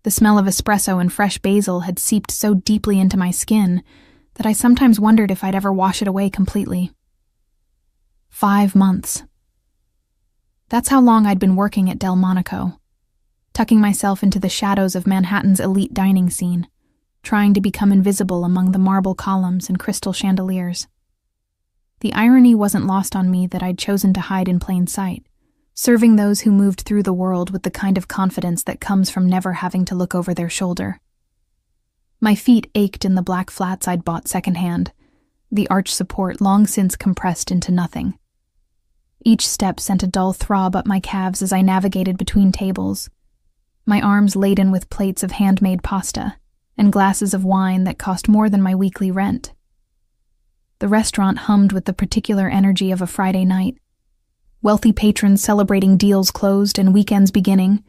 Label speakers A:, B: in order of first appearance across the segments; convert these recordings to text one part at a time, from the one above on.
A: The smell of espresso and fresh basil had seeped so deeply into my skin that I sometimes wondered if I'd ever wash it away completely. 5 months. That's how long I'd been working at Delmonico, tucking myself into the shadows of Manhattan's elite dining scene, trying to become invisible among the marble columns and crystal chandeliers. The irony wasn't lost on me that I'd chosen to hide in plain sight, serving those who moved through the world with the kind of confidence that comes from never having to look over their shoulder. My feet ached in the black flats I'd bought secondhand, the arch support long since compressed into nothing. Each step sent a dull throb up my calves as I navigated between tables, my arms laden with plates of handmade pasta and glasses of wine that cost more than my weekly rent. The restaurant hummed with the particular energy of a Friday night. Wealthy patrons celebrating deals closed and weekends beginning,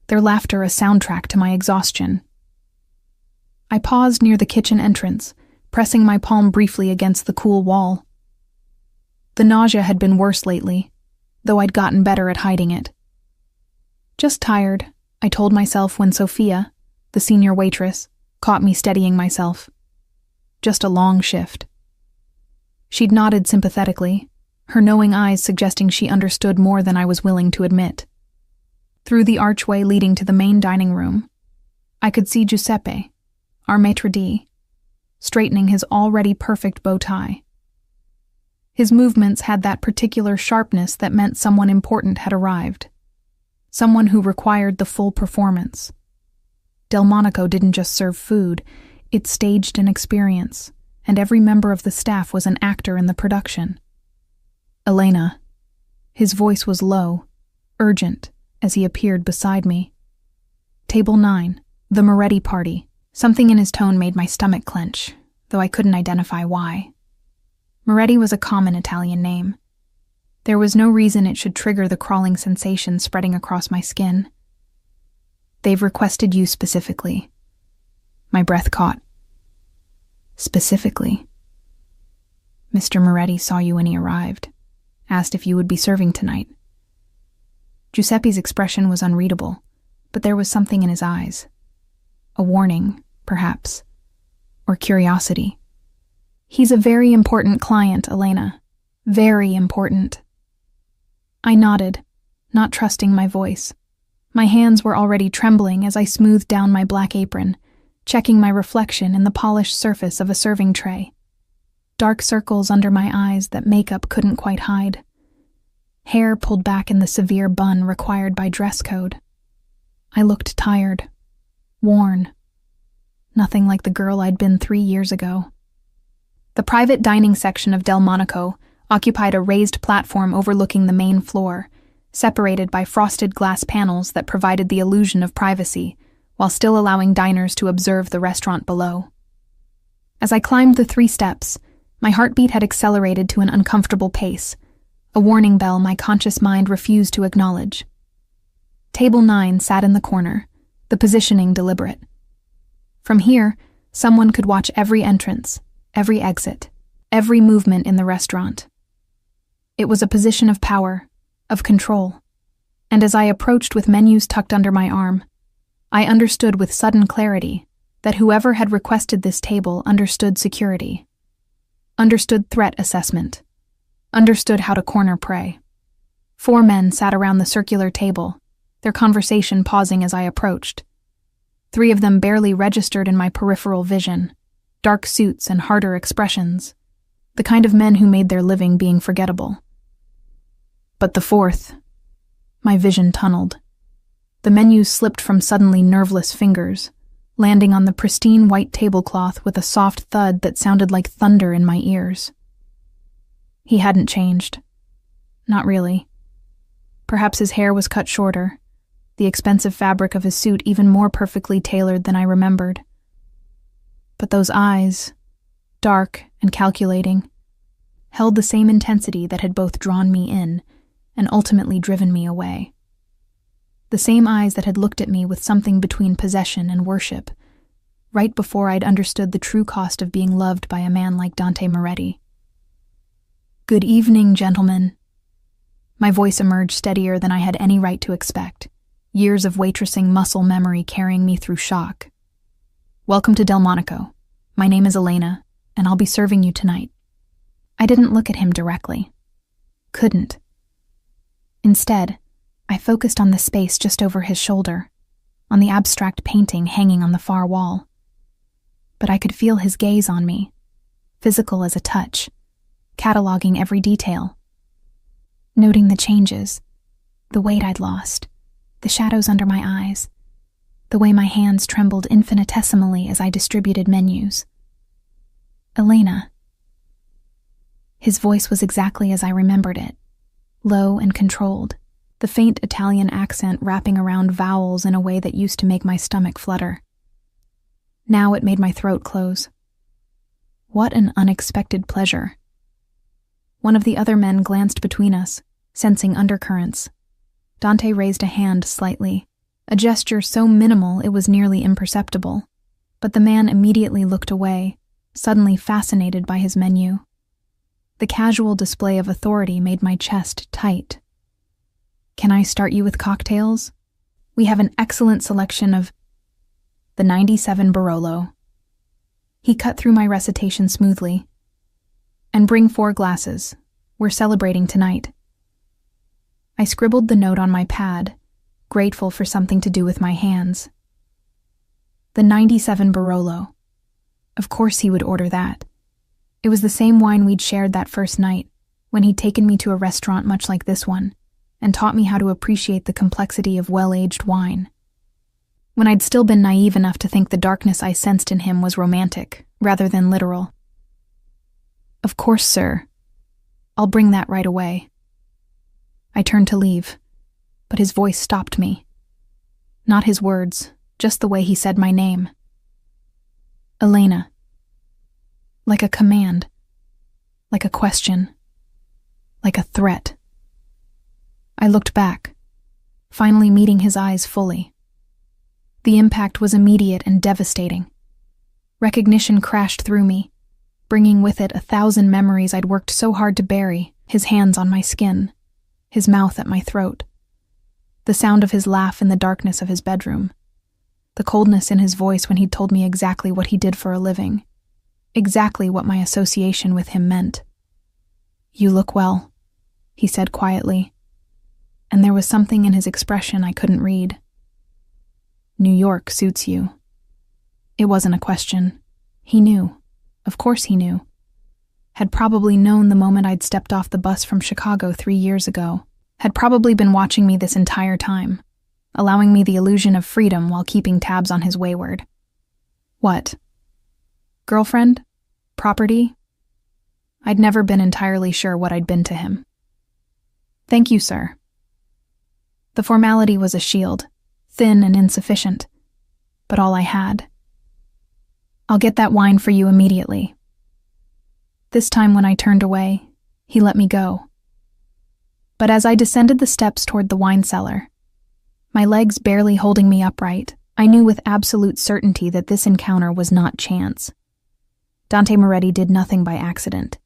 A: their laughter a soundtrack to my exhaustion. I paused near the kitchen entrance, pressing my palm briefly against the cool wall. The nausea had been worse lately, though I'd gotten better at hiding it. Just tired, I told myself when Sophia, the senior waitress, caught me steadying myself. Just a long shift. She'd nodded sympathetically, her knowing eyes suggesting she understood more than I was willing to admit. Through the archway leading to the main dining room, I could see Giuseppe, our maitre d', straightening his already perfect bow tie. His movements had that particular sharpness that meant someone important had arrived, someone who required the full performance. Delmonico didn't just serve food, it staged an experience, and every member of the staff was an actor in the production. Elena. His voice was low, urgent, as he appeared beside me. Table 9, the Moretti party. Something in his tone made my stomach clench, though I couldn't identify why. Moretti was a common Italian name. There was no reason it should trigger the crawling sensation spreading across my skin. They've requested you specifically. My breath caught. Specifically. Mr. Moretti saw you when he arrived, asked if you would be serving tonight. Giuseppe's expression was unreadable, but there was something in his eyes. A warning, perhaps, or curiosity. He's a very important client, Elena. Very important. I nodded, not trusting my voice. My hands were already trembling as I smoothed down my black apron, checking my reflection in the polished surface of a serving tray. Dark circles under my eyes that makeup couldn't quite hide. Hair pulled back in the severe bun required by dress code. I looked tired, worn. Nothing like the girl I'd been 3 years ago. The private dining section of Delmonico occupied a raised platform overlooking the main floor, separated by frosted glass panels that provided the illusion of privacy, while still allowing diners to observe the restaurant below. As I climbed the 3 steps, my heartbeat had accelerated to an uncomfortable pace, a warning bell my conscious mind refused to acknowledge. Table 9 sat in the corner, the positioning deliberate. From here, someone could watch every entrance, every exit, every movement in the restaurant. It was a position of power, of control, and as I approached with menus tucked under my arm, I understood with sudden clarity that whoever had requested this table understood security, understood threat assessment, understood how to corner prey. 4 men sat around the circular table, their conversation pausing as I approached. 3 of them barely registered in my peripheral vision, dark suits and harder expressions, the kind of men who made their living being forgettable. But the 4th, my vision tunneled. The menus slipped from suddenly nerveless fingers, landing on the pristine white tablecloth with a soft thud that sounded like thunder in my ears. He hadn't changed. Not really. Perhaps his hair was cut shorter, the expensive fabric of his suit even more perfectly tailored than I remembered. But those eyes, dark and calculating, held the same intensity that had both drawn me in and ultimately driven me away. The same eyes that had looked at me with something between possession and worship, right before I'd understood the true cost of being loved by a man like Dante Moretti. "Good evening, gentlemen." My voice emerged steadier than I had any right to expect, years of waitressing muscle memory carrying me through shock. "Welcome to Delmonico. My name is Elena, and I'll be serving you tonight." I didn't look at him directly. Couldn't. Instead, I focused on the space just over his shoulder, on the abstract painting hanging on the far wall. But I could feel his gaze on me, physical as a touch, cataloging every detail, noting the changes, the weight I'd lost, the shadows under my eyes, the way my hands trembled infinitesimally as I distributed menus. "Elena." His voice was exactly as I remembered it, low and controlled, the faint Italian accent wrapping around vowels in a way that used to make my stomach flutter. Now it made my throat close. What an unexpected pleasure. One of the other men glanced between us, sensing undercurrents. Dante raised a hand slightly, a gesture so minimal it was nearly imperceptible, but the man immediately looked away, suddenly fascinated by his menu. The casual display of authority made my chest tight. "Can I start you with cocktails? We have an excellent selection of the 97 Barolo." He cut through my recitation smoothly. "And bring 4 glasses. We're celebrating tonight." I scribbled the note on my pad, grateful for something to do with my hands. The 97 Barolo. Of course he would order that. It was the same wine we'd shared that first night, when he'd taken me to a restaurant much like this one, and taught me how to appreciate the complexity of well-aged wine. When I'd still been naive enough to think the darkness I sensed in him was romantic, rather than literal. "Of course, sir. I'll bring that right away." I turned to leave, but his voice stopped me. Not his words, just the way he said my name. "Elena." Like a command, like a question, like a threat. I looked back, finally meeting his eyes fully. The impact was immediate and devastating. Recognition crashed through me, bringing with it 1,000 memories I'd worked so hard to bury, his hands on my skin, his mouth at my throat, the sound of his laugh in the darkness of his bedroom, the coldness in his voice when he'd told me exactly what he did for a living, exactly what my association with him meant. "You look well," he said quietly, and there was something in his expression I couldn't read. "New York suits you." It wasn't a question. He knew. Of course he knew. Had probably known the moment I'd stepped off the bus from Chicago 3 years ago. Had probably been watching me this entire time, allowing me the illusion of freedom while keeping tabs on his wayward. What? Girlfriend? Property? I'd never been entirely sure what I'd been to him. "Thank you, sir." The formality was a shield, thin and insufficient, but all I had. "I'll get that wine for you immediately." This time when I turned away, he let me go. But as I descended the steps toward the wine cellar, my legs barely holding me upright, I knew with absolute certainty that this encounter was not chance. Dante Moretti did nothing by accident.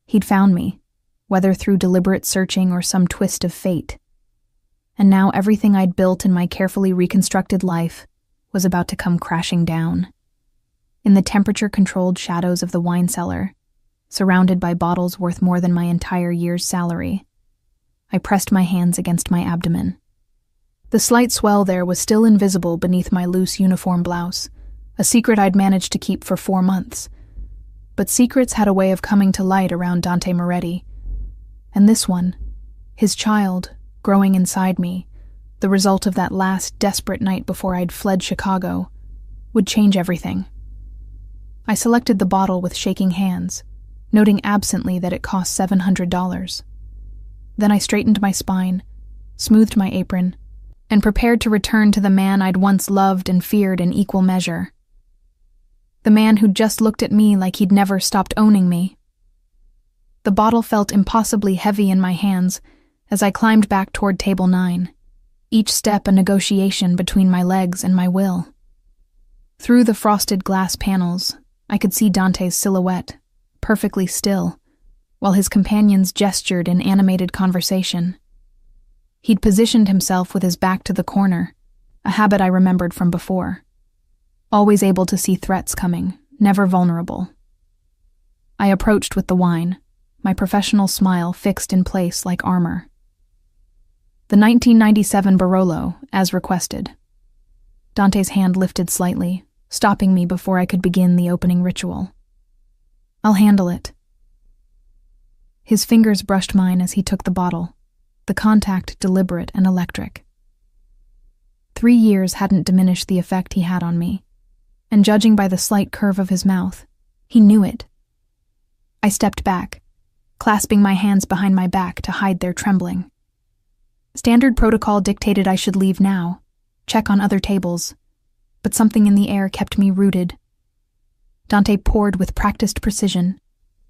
A: He'd found me, whether through deliberate searching or some twist of fate. And now everything I'd built in my carefully reconstructed life was about to come crashing down. In the temperature-controlled shadows of the wine cellar, surrounded by bottles worth more than my entire year's salary, I pressed my hands against my abdomen. The slight swell there was still invisible beneath my loose uniform blouse, a secret I'd managed to keep for 4 months. But secrets had a way of coming to light around Dante Moretti. And this one, his child, growing inside me, the result of that last desperate night before I'd fled Chicago, would change everything. I selected the bottle with shaking hands, noting absently that it cost $700. Then I straightened my spine, smoothed my apron, and prepared to return to the man I'd once loved and feared in equal measure. The man who'd just looked at me like he'd never stopped owning me. The bottle felt impossibly heavy in my hands as I climbed back toward table 9, each step a negotiation between my legs and my will. Through the frosted glass panels, I could see Dante's silhouette, perfectly still, while his companions gestured in animated conversation. He'd positioned himself with his back to the corner, a habit I remembered from before. Always able to see threats coming, never vulnerable. I approached with the wine, my professional smile fixed in place like armor. The 1997 Barolo, as requested. Dante's hand lifted slightly, stopping me before I could begin the opening ritual. I'll handle it. His fingers brushed mine as he took the bottle, the contact deliberate and electric. 3 years hadn't diminished the effect he had on me, and judging by the slight curve of his mouth, he knew it. I stepped back, clasping my hands behind my back to hide their trembling. Standard protocol dictated I should leave now, check on other tables, but something in the air kept me rooted. Dante poured with practiced precision,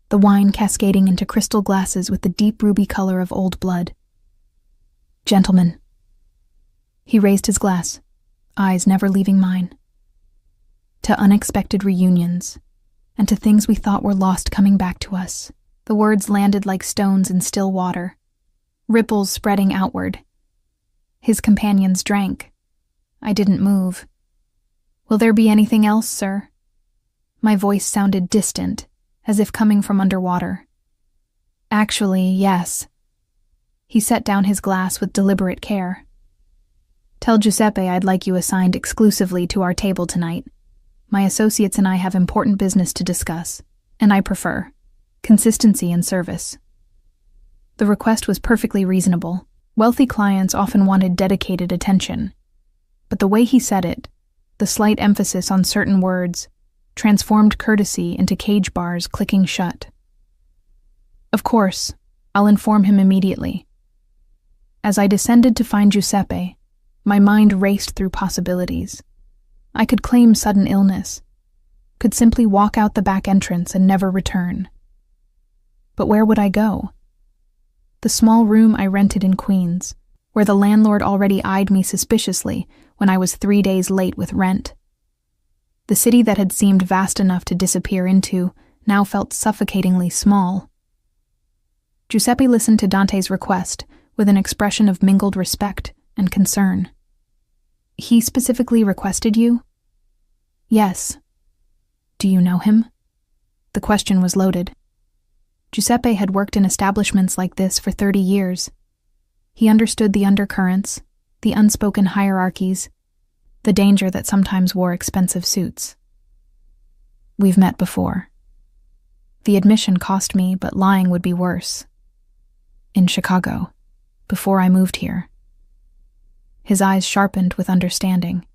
A: the wine cascading into crystal glasses with the deep ruby color of old blood. Gentlemen. He raised his glass, eyes never leaving mine. To unexpected reunions, and to things we thought were lost coming back to us. The words landed like stones in still water, ripples spreading outward. His companions drank. I didn't move. Will there be anything else, sir? My voice sounded distant, as if coming from underwater. Actually, yes. He set down his glass with deliberate care. Tell Giuseppe I'd like you assigned exclusively to our table tonight. My associates and I have important business to discuss, and I prefer consistency in service. The request was perfectly reasonable. Wealthy clients often wanted dedicated attention. But the way he said it, the slight emphasis on certain words, transformed courtesy into cage bars clicking shut. Of course, I'll inform him immediately. As I descended to find Giuseppe, my mind raced through possibilities. I could claim sudden illness, could simply walk out the back entrance and never return. But where would I go? The small room I rented in Queens, where the landlord already eyed me suspiciously when I was 3 days late with rent. The city that had seemed vast enough to disappear into now felt suffocatingly small. Giuseppe listened to Dante's request with an expression of mingled respect and concern. He specifically requested you? Yes. Do you know him? The question was loaded. Giuseppe had worked in establishments like this for 30 years. He understood the undercurrents, the unspoken hierarchies, the danger that sometimes wore expensive suits. We've met before. The admission cost me, but lying would be worse. In Chicago, before I moved here. His eyes sharpened with understanding.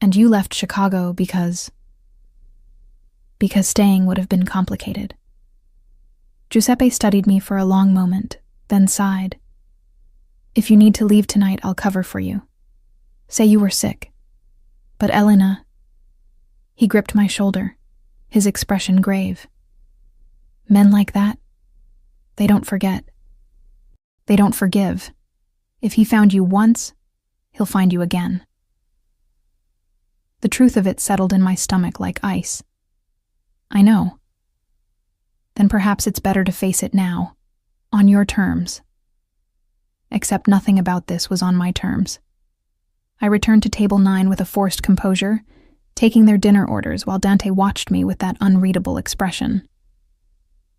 A: And you left Chicago because staying would have been complicated. Giuseppe studied me for a long moment, then sighed. If you need to leave tonight, I'll cover for you. Say you were sick. But Elena... He gripped my shoulder, his expression grave. Men like that, they don't forget. They don't forgive. If he found you once, he'll find you again. The truth of it settled in my stomach like ice. I know. Then perhaps it's better to face it now, on your terms. Except nothing about this was on my terms. I returned to table 9 with a forced composure, taking their dinner orders while Dante watched me with that unreadable expression.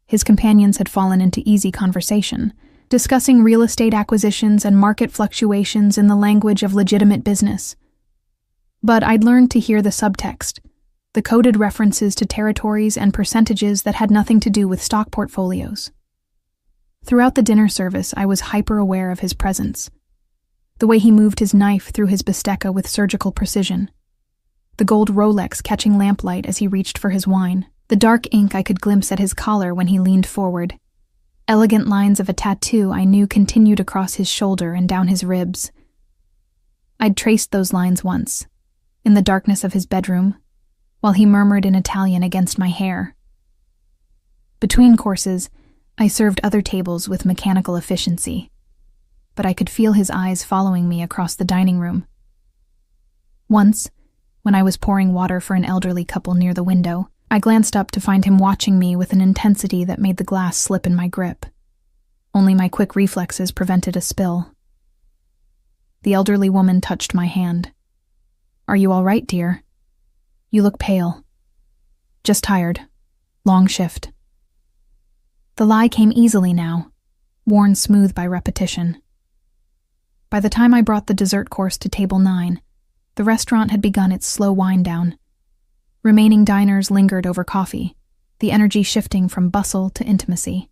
A: His companions had fallen into easy conversation, discussing real estate acquisitions and market fluctuations in the language of legitimate business. But I'd learned to hear the subtext, the coded references to territories and percentages that had nothing to do with stock portfolios. Throughout the dinner service, I was hyper-aware of his presence. The way he moved his knife through his bistecca with surgical precision. The gold Rolex catching lamplight as he reached for his wine. The dark ink I could glimpse at his collar when he leaned forward. Elegant lines of a tattoo I knew continued across his shoulder and down his ribs. I'd traced those lines once, in the darkness of his bedroom, while he murmured in Italian against my hair. Between courses, I served other tables with mechanical efficiency, but I could feel his eyes following me across the dining room. Once, when I was pouring water for an elderly couple near the window, I glanced up to find him watching me with an intensity that made the glass slip in my grip. Only my quick reflexes prevented a spill. The elderly woman touched my hand. "Are you all right, dear? You look pale." "Just tired. Long shift." The lie came easily now, worn smooth by repetition. By the time I brought the dessert course to table 9, the restaurant had begun its slow wind-down. Remaining diners lingered over coffee, the energy shifting from bustle to intimacy.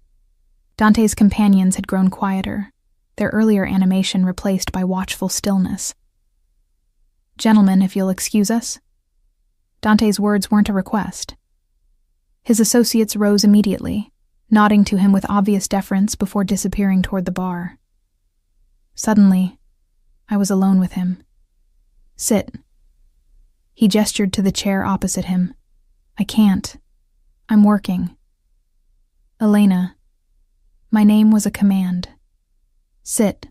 A: Dante's companions had grown quieter, their earlier animation replaced by watchful stillness. "Gentlemen, if you'll excuse us." Dante's words weren't a request. His associates rose immediately, nodding to him with obvious deference before disappearing toward the bar. Suddenly, I was alone with him. "Sit." He gestured to the chair opposite him. "I can't. I'm working." "Elena." My name was a command. "Sit."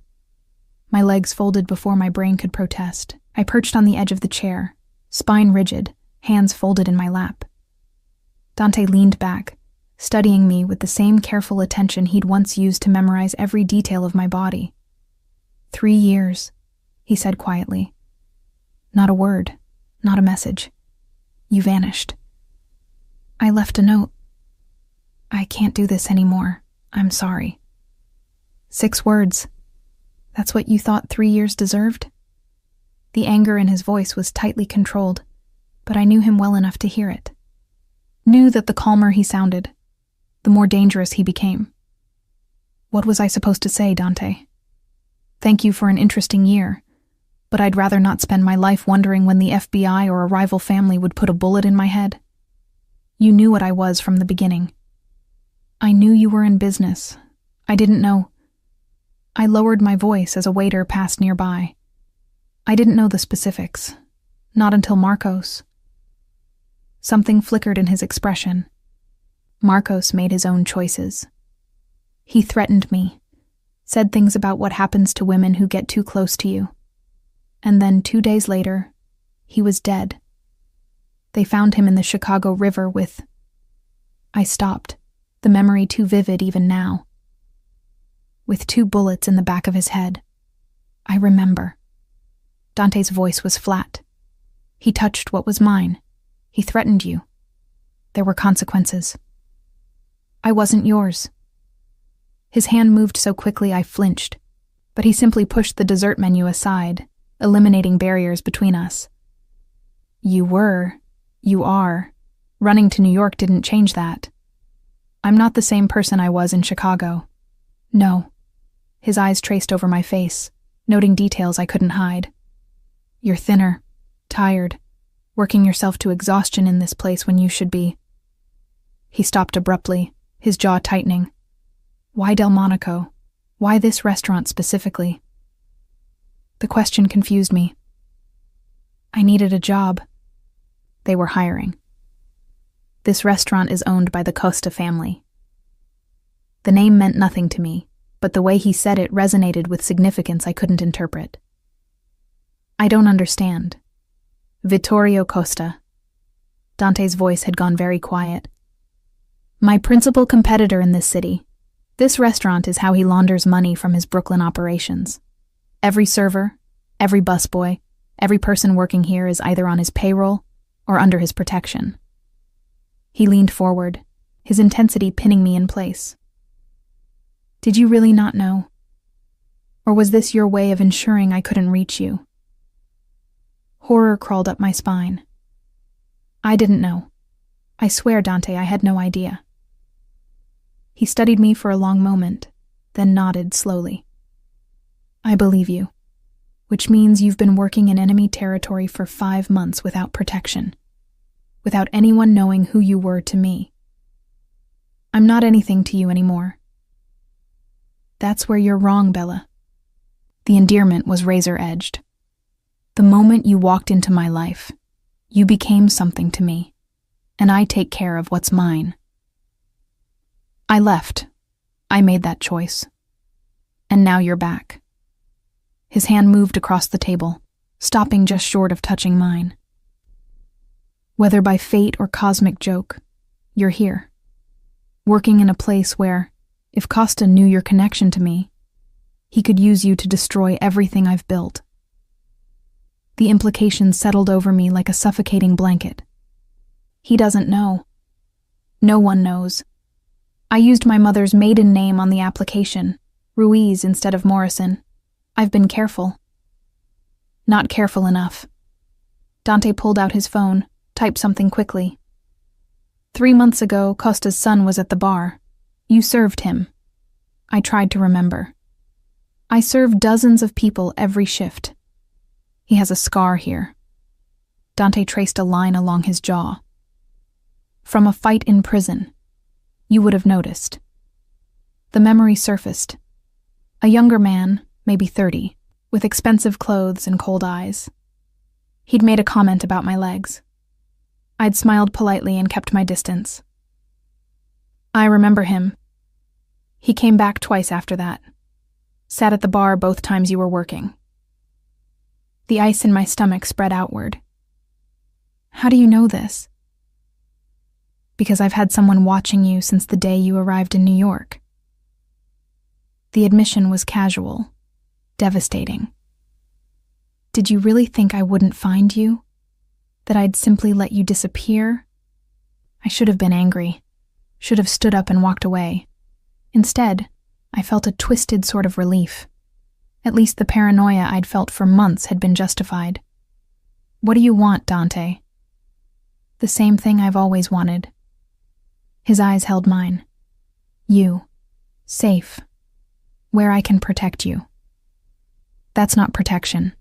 A: My legs folded before my brain could protest. I perched on the edge of the chair, spine rigid, hands folded in my lap. Dante leaned back, studying me with the same careful attention he'd once used to memorize every detail of my body. 3 years, he said quietly. Not a word, not a message. You vanished. I left a note. "I can't do this anymore. I'm sorry." 6 words. That's what you thought 3 years deserved? The anger in his voice was tightly controlled, but I knew him well enough to hear it. Knew that the calmer he sounded, the more dangerous he became. What was I supposed to say, Dante? Thank you for an interesting year, but I'd rather not spend my life wondering when the FBI or a rival family would put a bullet in my head. You knew what I was from the beginning. I knew you were in business. I didn't know. I lowered my voice as a waiter passed nearby. I didn't know the specifics. Not until Marcos. Something flickered in his expression. Marcos made his own choices. He threatened me, said things about what happens to women who get too close to you. And then 2 days later, he was dead. They found him in the Chicago River with... I stopped, the memory too vivid even now. With 2 bullets in the back of his head. I remember. Dante's voice was flat. He touched what was mine. He threatened you. There were consequences. I wasn't yours. His hand moved so quickly I flinched, but he simply pushed the dessert menu aside, eliminating barriers between us. You are. Running to New York didn't change that. I'm not the same person I was in Chicago. No. His eyes traced over my face, noting details I couldn't hide. You're thinner, tired, working yourself to exhaustion in this place when you should be. He stopped abruptly, his jaw tightening. Why Delmonico? Why this restaurant specifically? The question confused me. I needed a job. They were hiring. This restaurant is owned by the Costa family. The name meant nothing to me, but the way he said it resonated with significance I couldn't interpret. I don't understand. Vittorio Costa. Dante's voice had gone very quiet. My principal competitor in this city. This restaurant is how he launders money from his Brooklyn operations. Every server, every busboy, every person working here is either on his payroll or under his protection. He leaned forward, his intensity pinning me in place. Did you really not know? Or was this your way of ensuring I couldn't reach you? Horror crawled up my spine. I didn't know. I swear, Dante, I had no idea. He studied me for a long moment, then nodded slowly. I believe you, which means you've been working in enemy territory for 5 months without protection, without anyone knowing who you were to me. I'm not anything to you anymore. That's where you're wrong, Bella. The endearment was razor-edged. The moment you walked into my life, you became something to me, and I take care of what's mine. I left. I made that choice. And now you're back. His hand moved across the table, stopping just short of touching mine. Whether by fate or cosmic joke, you're here, working in a place where, if Costa knew your connection to me, he could use you to destroy everything I've built. The implications settled over me like a suffocating blanket. He doesn't know. No one knows. I used my mother's maiden name on the application, Ruiz instead of Morrison. I've been careful. Not careful enough. Dante pulled out his phone, typed something quickly. 3 months ago, Costa's son was at the bar. You served him. I tried to remember. I serve dozens of people every shift. He has a scar here. Dante traced a line along his jaw. From a fight in prison. You would have noticed. The memory surfaced. A younger man, maybe 30, with expensive clothes and cold eyes. He'd made a comment about my legs. I'd smiled politely and kept my distance. I remember him. He came back twice after that. Sat at the bar both times you were working. The ice in my stomach spread outward. How do you know this? Because I've had someone watching you since the day you arrived in New York. The admission was casual, devastating. Did you really think I wouldn't find you? That I'd simply let you disappear? I should have been angry, should have stood up and walked away. Instead, I felt a twisted sort of relief. At least the paranoia I'd felt for months had been justified. What do you want, Dante? The same thing I've always wanted. His eyes held mine. You. Safe. Where I can protect you. That's not protection.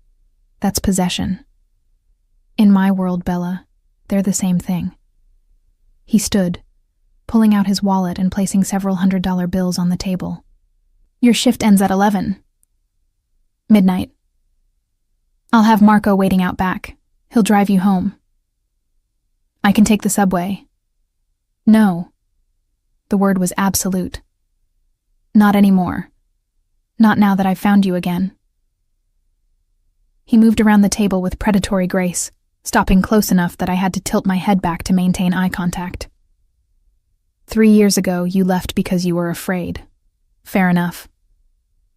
A: That's possession. In my world, Bella, they're the same thing. He stood, pulling out his wallet and placing several $100 bills on the table. Your shift ends at 11. Midnight. I'll have Marco waiting out back. He'll drive you home. I can take the subway. No. The word was absolute. Not anymore. Not now that I've found you again. He moved around the table with predatory grace, stopping close enough that I had to tilt my head back to maintain eye contact. 3 years ago, you left because you were afraid. Fair enough.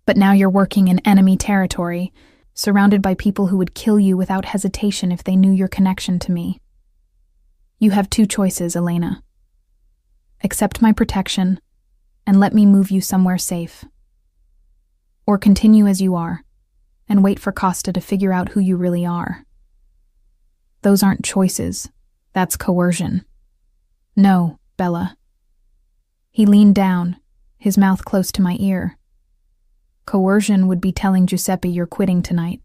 A: But now you're working in enemy territory, surrounded by people who would kill you without hesitation if they knew your connection to me. You have 2 choices, Elena. Accept my protection, and let me move you somewhere safe. Or continue as you are, and wait for Costa to figure out who you really are. Those aren't choices. That's coercion. No, Bella. He leaned down, his mouth close to my ear. Coercion would be telling Giuseppe you're quitting tonight,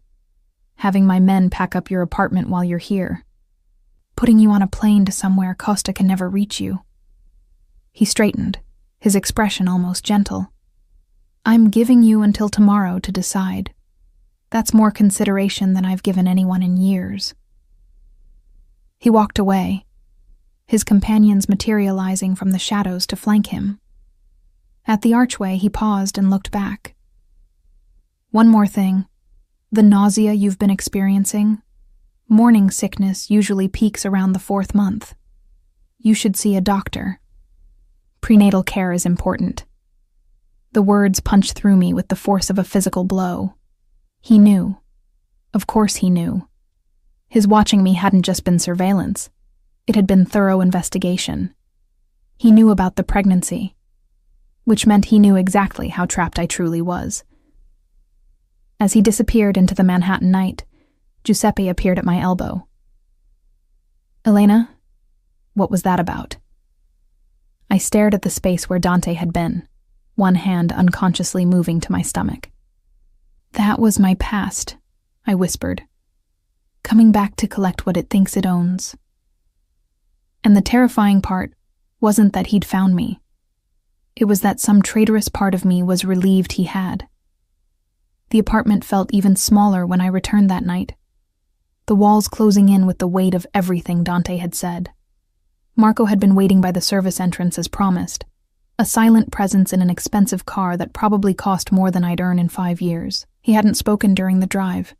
A: having my men pack up your apartment while you're here, putting you on a plane to somewhere Costa can never reach you. He straightened, his expression almost gentle. I'm giving you until tomorrow to decide. That's more consideration than I've given anyone in years. He walked away, his companions materializing from the shadows to flank him. At the archway, he paused and looked back. One more thing. The nausea you've been experiencing, morning sickness usually peaks around the 4th month. You should see a doctor. Prenatal care is important. The words punched through me with the force of a physical blow. He knew. Of course he knew. His watching me hadn't just been surveillance. It had been thorough investigation. He knew about the pregnancy, which meant he knew exactly how trapped I truly was. As he disappeared into the Manhattan night, Giuseppe appeared at my elbow. Elena, what was that about? I stared at the space where Dante had been, one hand unconsciously moving to my stomach. That was my past, I whispered, coming back to collect what it thinks it owns. And the terrifying part wasn't that he'd found me. It was that some traitorous part of me was relieved he had. The apartment felt even smaller when I returned that night, the walls closing in with the weight of everything Dante had said. Marco had been waiting by the service entrance as promised, a silent presence in an expensive car that probably cost more than I'd earn in 5 years. He hadn't spoken during the drive,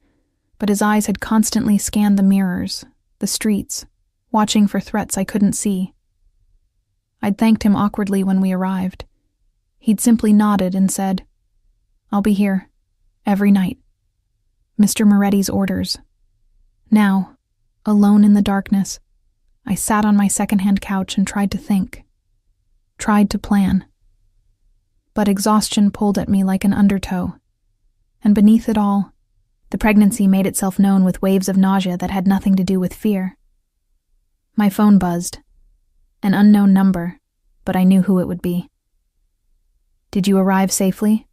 A: but his eyes had constantly scanned the mirrors, the streets, watching for threats I couldn't see. I'd thanked him awkwardly when we arrived. He'd simply nodded and said, "I'll be here, every night. Mr. Moretti's orders." Now, alone in the darkness, I sat on my secondhand couch and tried to think. Tried to plan. But exhaustion pulled at me like an undertow. And beneath it all, the pregnancy made itself known with waves of nausea that had nothing to do with fear. My phone buzzed. An unknown number, but I knew who it would be. "Did you arrive safely?"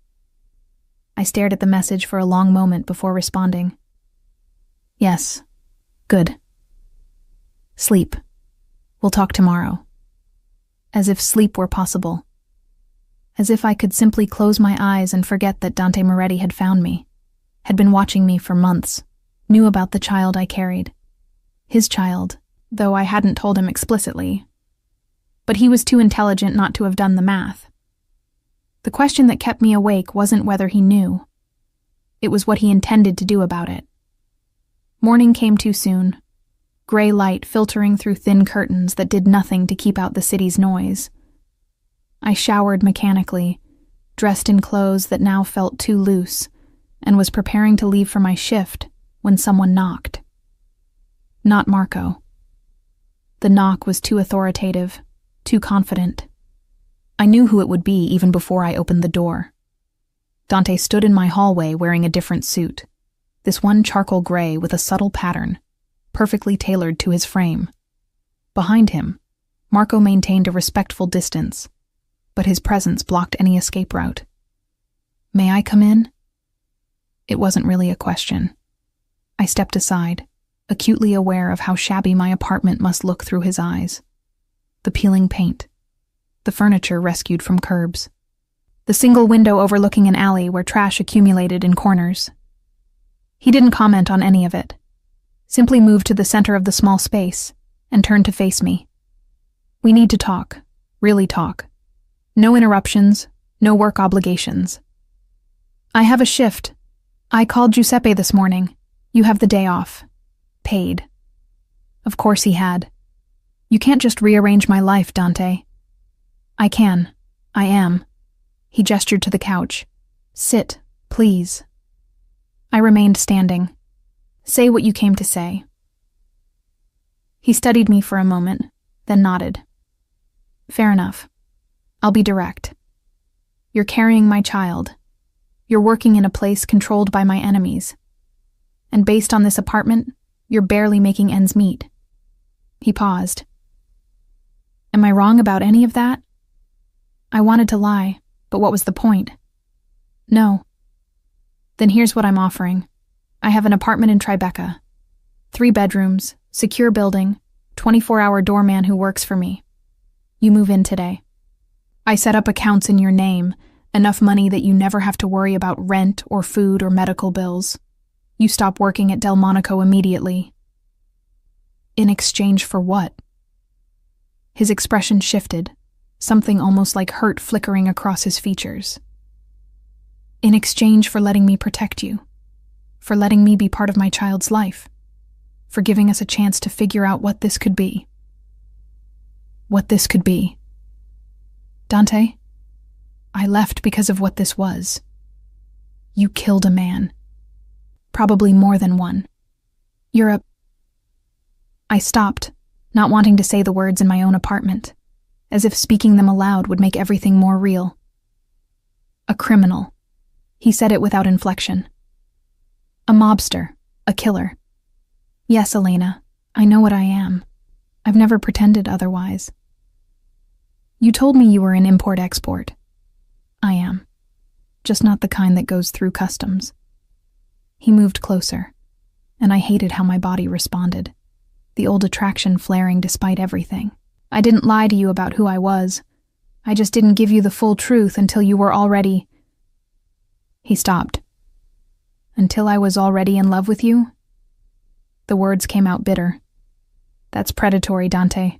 A: I stared at the message for a long moment before responding. "Yes. Good. Sleep. We'll talk tomorrow." As if sleep were possible. As if I could simply close my eyes and forget that Dante Moretti had found me, had been watching me for months, knew about the child I carried. His child, though I hadn't told him explicitly. But he was too intelligent not to have done the math. The question that kept me awake wasn't whether he knew. It was what he intended to do about it. Morning came too soon. Gray light filtering through thin curtains that did nothing to keep out the city's noise. I showered mechanically, dressed in clothes that now felt too loose, and was preparing to leave for my shift when someone knocked. Not Marco. The knock was too authoritative, too confident. I knew who it would be even before I opened the door. Dante stood in my hallway wearing a different suit, this one charcoal gray with a subtle pattern, perfectly tailored to his frame. Behind him, Marco maintained a respectful distance, but his presence blocked any escape route. "May I come in?" It wasn't really a question. I stepped aside, acutely aware of how shabby my apartment must look through his eyes. The peeling paint, the furniture rescued from curbs, the single window overlooking an alley where trash accumulated in corners. He didn't comment on any of it, simply moved to the center of the small space and turned to face me. "We need to talk, really talk. No interruptions, no work obligations. I have a shift. I called Giuseppe this morning. You have the day off. Paid." Of course he had. "You can't just rearrange my life, Dante." "I can. I am." He gestured to the couch. "Sit, please." I remained standing. "Say what you came to say." He studied me for a moment, then nodded. "Fair enough. I'll be direct. You're carrying my child. You're working in a place controlled by my enemies. And based on this apartment, you're barely making ends meet." He paused. "Am I wrong about any of that?" I wanted to lie, but what was the point? "No." "Then here's what I'm offering. I have an apartment in Tribeca. 3 bedrooms, secure building, 24-hour doorman who works for me. You move in today. I set up accounts in your name, enough money that you never have to worry about rent or food or medical bills. You stop working at Delmonico immediately." "In exchange for what?" His expression shifted, something almost like hurt flickering across his features. "In exchange for letting me protect you, for letting me be part of my child's life, for giving us a chance to figure out what this could be." What this could be. Dante, I left because of what this was. You killed a man. Probably more than one. You're a... I stopped, not wanting to say the words in my own apartment, as if speaking them aloud would make everything more real. "A criminal." He said it without inflection. "A mobster. A killer. Yes, Elena, I know what I am. I've never pretended otherwise. You told me you were an import-export. I am. Just not the kind that goes through customs." He moved closer, and I hated how my body responded, the old attraction flaring despite everything. "I didn't lie to you about who I was. I just didn't give you the full truth until you were already..." He stopped. "Until I was already in love with you?" The words came out bitter. "That's predatory, Dante.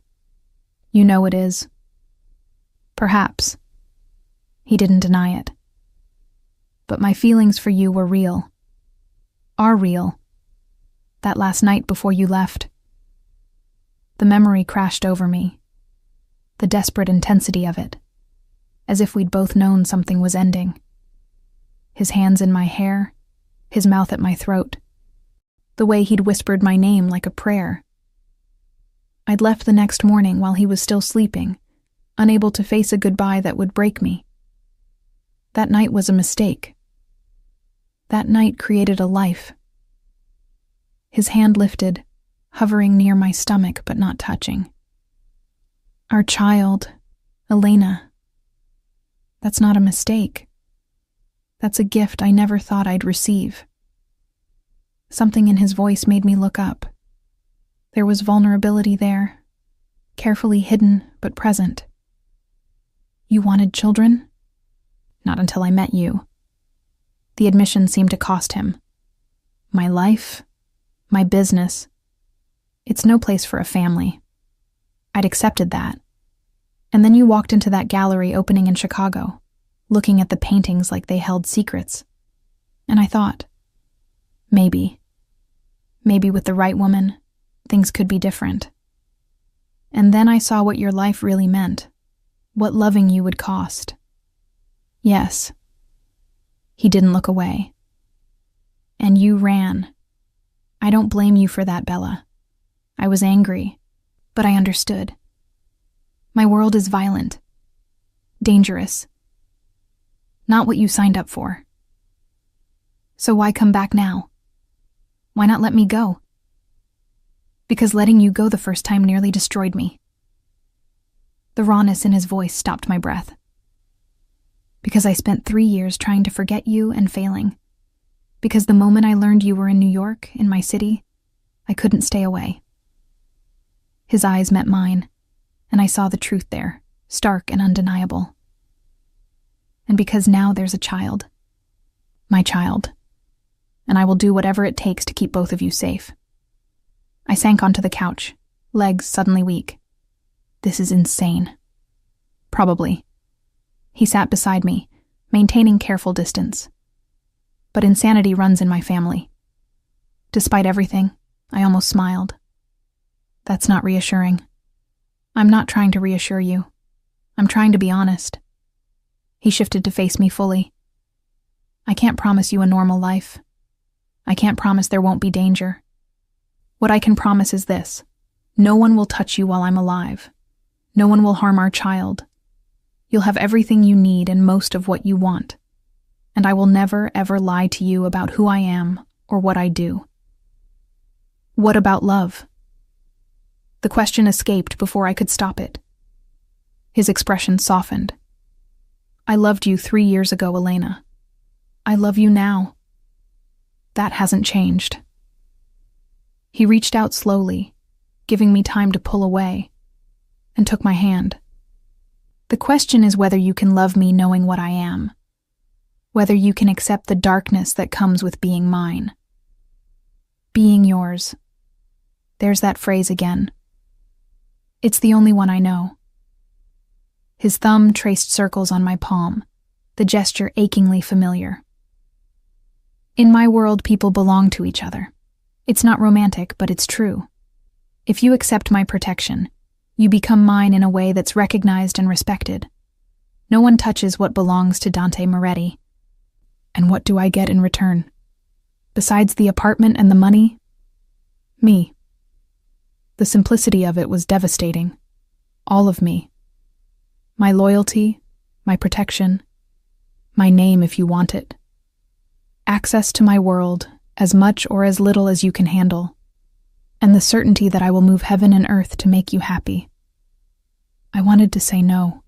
A: You know it is." "Perhaps." He didn't deny it. "But my feelings for you were real. Are real. That last night before you left." The memory crashed over me. The desperate intensity of it. As if we'd both known something was ending. His hands in my hair, his mouth at my throat. the way he'd whispered my name like a prayer. I'd left the next morning while he was still sleeping, unable to face a goodbye that would break me. That night was a mistake. That night created a life. His hand lifted, hovering near my stomach but not touching. Our child, Elena. That's not a mistake. That's a gift I never thought I'd receive. Something in his voice made me look up. There was vulnerability there, carefully hidden but present. You wanted children? Not until I met you. The admission seemed to cost him. My life, my business. It's no place for a family. I'd accepted that. And then you walked into that gallery opening in Chicago, looking at the paintings like they held secrets. And I thought, maybe with the right woman, things could be different. And then I saw what your life really meant, what loving you would cost. Yes. He didn't look away. And you ran. I don't blame you for that, Bella. I was angry, but I understood. My world is violent, dangerous. Not what you signed up for. So why come back now? Why not let me go? Because letting you go the first time nearly destroyed me. The rawness in his voice stopped my breath. Because I spent 3 years trying to forget you and failing. Because the moment I learned you were in New York, in my city, I couldn't stay away. His eyes met mine, and I saw the truth there, stark and undeniable. And because now there's a child. My child. And I will do whatever it takes to keep both of you safe. I sank onto the couch, legs suddenly weak. This is insane. Probably. He sat beside me, maintaining careful distance. But insanity runs in my family. Despite everything, I almost smiled. That's not reassuring. I'm not trying to reassure you. I'm trying to be honest. He shifted to face me fully. I can't promise you a normal life. I can't promise there won't be danger. What I can promise is this. No one will touch you while I'm alive. No one will harm our child. You'll have everything you need and most of what you want. And I will never, ever lie to you about who I am or what I do. What about love? The question escaped before I could stop it. His expression softened. I loved you 3 years ago, Elena. I love you now. That hasn't changed. He reached out slowly, giving me time to pull away, and took my hand. The question is whether you can love me knowing what I am, whether you can accept the darkness that comes with being mine. Being yours. There's that phrase again. It's the only one I know. His thumb traced circles on my palm, the gesture achingly familiar. In my world, people belong to each other. It's not romantic, but it's true. If you accept my protection, you become mine in a way that's recognized and respected. No one touches what belongs to Dante Moretti. And what do I get in return? Besides the apartment and the money? Me. The simplicity of it was devastating. All of me. My loyalty, my protection, my name if you want it. Access to my world, as much or as little as you can handle, and the certainty that I will move heaven and earth to make you happy. I wanted to say no.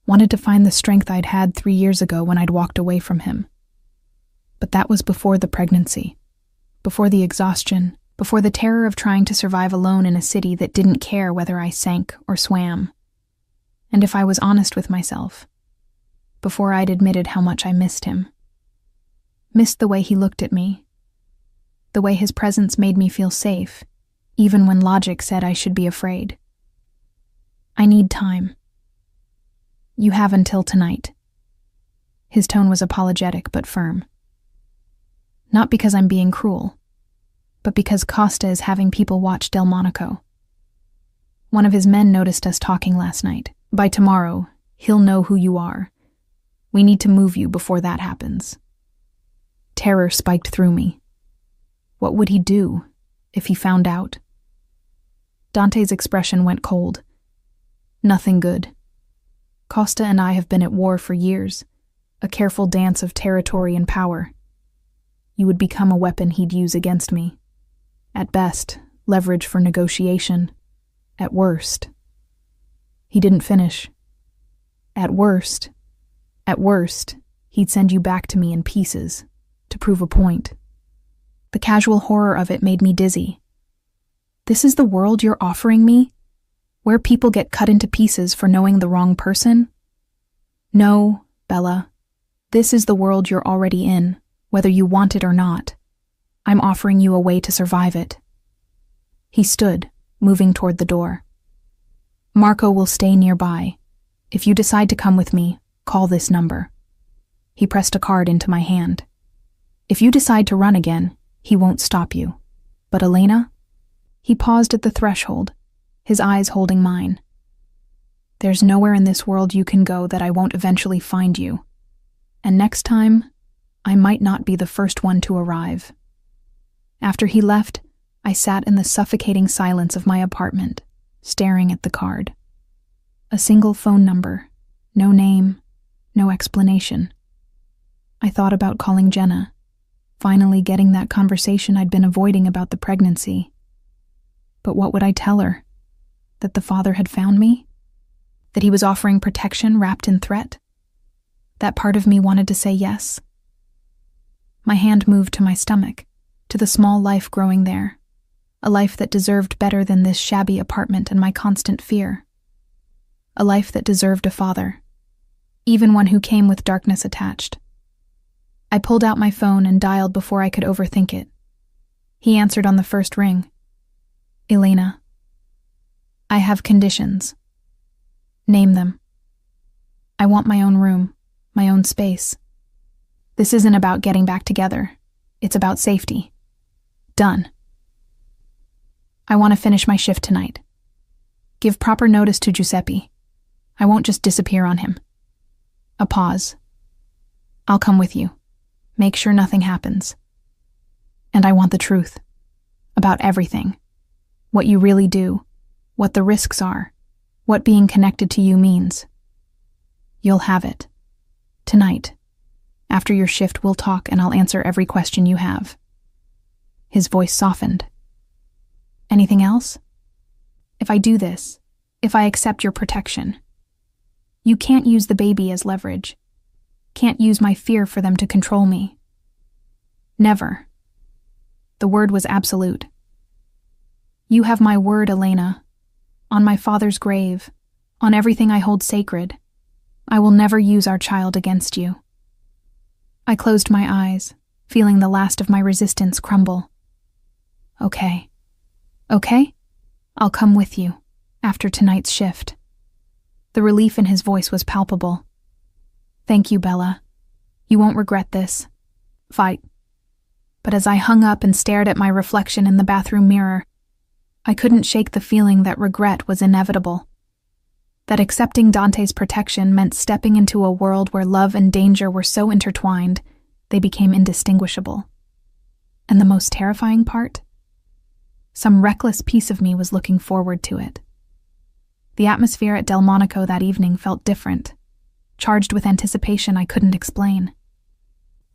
A: Wanted to find the strength I'd had 3 years ago when I'd walked away from him. But that was before the pregnancy, before the exhaustion, before the terror of trying to survive alone in a city that didn't care whether I sank or swam. And if I was honest with myself, before I'd admitted how much I missed him. Missed the way he looked at me, the way his presence made me feel safe, even when logic said I should be afraid. I need time. You have until tonight. His tone was apologetic but firm. Not because I'm being cruel, but because Costa is having people watch Delmonico. One of his men noticed us talking last night. By tomorrow, he'll know who you are. We need to move you before that happens. Terror spiked through me. What would he do if he found out? Dante's expression went cold. Nothing good. Costa and I have been at war for years, a careful dance of territory and power. You would become a weapon he'd use against me. At best, leverage for negotiation. At worst. He didn't finish. At worst, he'd send you back to me in pieces, to prove a point. The casual horror of it made me dizzy. This is the world you're offering me? Where people get cut into pieces for knowing the wrong person? No, Bella. This is the world you're already in, whether you want it or not. I'm offering you a way to survive it. He stood, moving toward the door. Marco will stay nearby. If you decide to come with me, call this number. He pressed a card into my hand. If you decide to run again, he won't stop you. But Elena? He paused at the threshold, his eyes holding mine. There's nowhere in this world you can go that I won't eventually find you. And next time, I might not be the first one to arrive. After he left, I sat in the suffocating silence of my apartment, staring at the card. A single phone number, no name, no explanation. I thought about calling Jenna, finally getting that conversation I'd been avoiding about the pregnancy. But what would I tell her? That the father had found me? That he was offering protection wrapped in threat? That part of me wanted to say yes. My hand moved to my stomach, to the small life growing there, a life that deserved better than this shabby apartment and my constant fear. A life that deserved a father, even one who came with darkness attached. I pulled out my phone and dialed before I could overthink it. He answered on the first ring. Elena. I have conditions. Name them. I want my own room, my own space. This isn't about getting back together. It's about safety. Done. I want to finish my shift tonight. Give proper notice to Giuseppe. I won't just disappear on him. A pause. I'll come with you. Make sure nothing happens. And I want the truth. About everything. What you really do. What the risks are. What being connected to you means. You'll have it. Tonight. After your shift, we'll talk and I'll answer every question you have. His voice softened. Anything else? If I do this, if I accept your protection, you can't use the baby as leverage. Can't use my fear for them to control me. Never. The word was absolute. You have my word, Elena. On my father's grave, on everything I hold sacred. I will never use our child against you. I closed my eyes, feeling the last of my resistance crumble. Okay. Okay? I'll come with you, after tonight's shift. The relief in his voice was palpable. Thank you, Bella. You won't regret this. Fight. But as I hung up and stared at my reflection in the bathroom mirror, I couldn't shake the feeling that regret was inevitable. That accepting Dante's protection meant stepping into a world where love and danger were so intertwined, they became indistinguishable. And the most terrifying part? Some reckless piece of me was looking forward to it. The atmosphere at Delmonico that evening felt different, charged with anticipation I couldn't explain.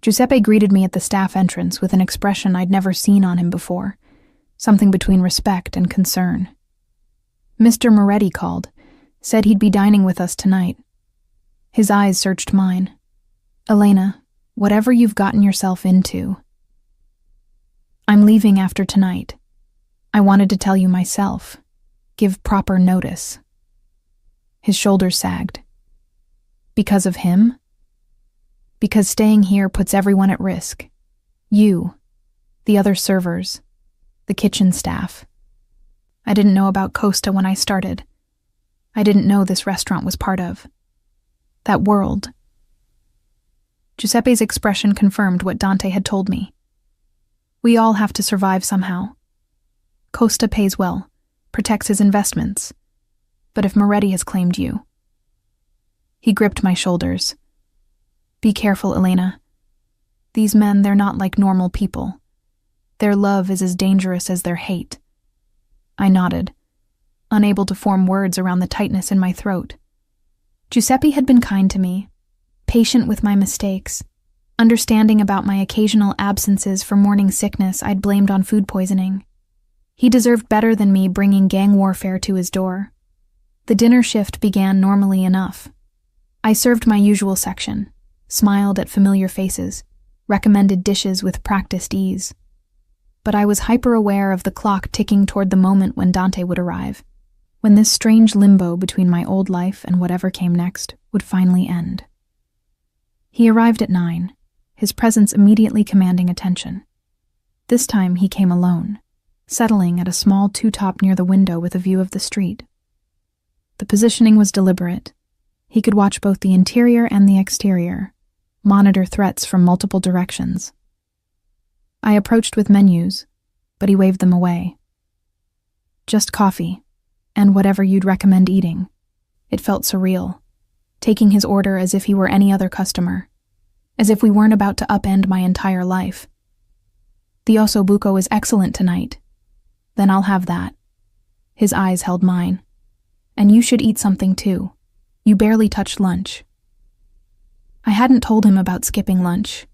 A: Giuseppe greeted me at the staff entrance with an expression I'd never seen on him before, something between respect and concern. Mr. Moretti called, said he'd be dining with us tonight. His eyes searched mine. Elena, whatever you've gotten yourself into. I'm leaving after tonight. I wanted to tell you myself. Give proper notice. His shoulders sagged. Because of him? Because staying here puts everyone at risk. You, the other servers, the kitchen staff. I didn't know about Costa when I started. I didn't know this restaurant was part of that world. Giuseppe's expression confirmed what Dante had told me. We all have to survive somehow. Costa pays well, protects his investments. But if Moretti has claimed you... He gripped my shoulders. Be careful, Elena. These men, they're not like normal people. Their love is as dangerous as their hate. I nodded, unable to form words around the tightness in my throat. Giuseppe had been kind to me, patient with my mistakes, understanding about my occasional absences for morning sickness I'd blamed on food poisoning. He deserved better than me bringing gang warfare to his door. The dinner shift began normally enough. I served my usual section, smiled at familiar faces, recommended dishes with practiced ease. But I was hyper-aware of the clock ticking toward the moment when Dante would arrive, when this strange limbo between my old life and whatever came next would finally end. He arrived at 9, his presence immediately commanding attention. This time he came alone, settling at a small two-top near the window with a view of the street. The positioning was deliberate. He could watch both the interior and the exterior, monitor threats from multiple directions. I approached with menus, but he waved them away. Just coffee, and whatever you'd recommend eating. It felt surreal, taking his order as if he were any other customer, as if we weren't about to upend my entire life. The osso buco is excellent tonight. Then I'll have that. His eyes held mine. And you should eat something too. You barely touched lunch. I hadn't told him about skipping lunch,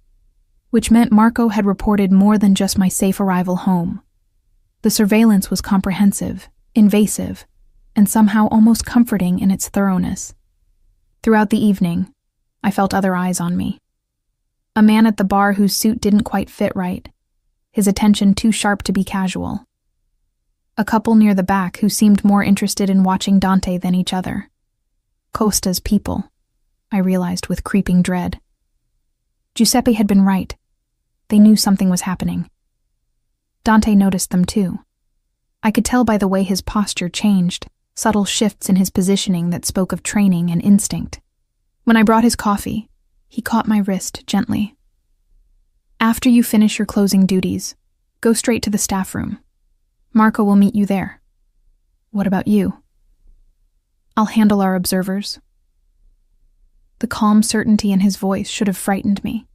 A: which meant Marco had reported more than just my safe arrival home. The surveillance was comprehensive, invasive, and somehow almost comforting in its thoroughness. Throughout the evening, I felt other eyes on me. A man at the bar whose suit didn't quite fit right, his attention too sharp to be casual. A couple near the back who seemed more interested in watching Dante than each other. Costa's people, I realized with creeping dread. Giuseppe had been right. They knew something was happening. Dante noticed them too. I could tell by the way his posture changed, subtle shifts in his positioning that spoke of training and instinct. When I brought his coffee, he caught my wrist gently. After you finish your closing duties, go straight to the staff room. Marco will meet you there. What about you? I'll handle our observers. The calm certainty in his voice should have frightened me.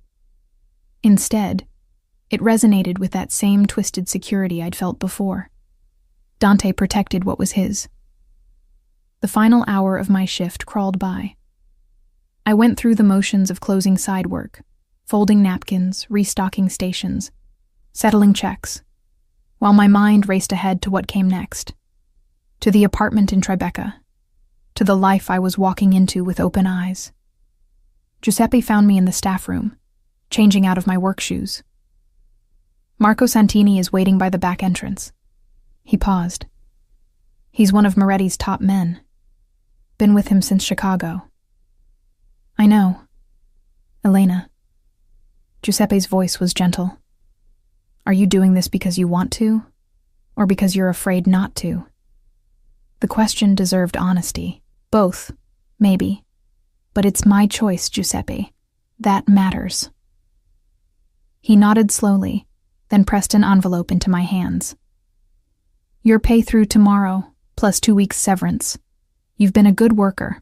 A: Instead, it resonated with that same twisted security I'd felt before. Dante protected what was his. The final hour of my shift crawled by. I went through the motions of closing side work, folding napkins, restocking stations, settling checks, while my mind raced ahead to what came next. To the apartment in Tribeca. To the life I was walking into with open eyes. Giuseppe found me in the staff room, changing out of my work shoes. Marco Santini is waiting by the back entrance. He paused. He's one of Moretti's top men. Been with him since Chicago. I know. Elena. Giuseppe's voice was gentle. Are you doing this because you want to, or because you're afraid not to? The question deserved honesty. Both, maybe. But it's my choice, Giuseppe. That matters. He nodded slowly, then pressed an envelope into my hands. Your pay through tomorrow, plus 2 weeks severance. You've been a good worker.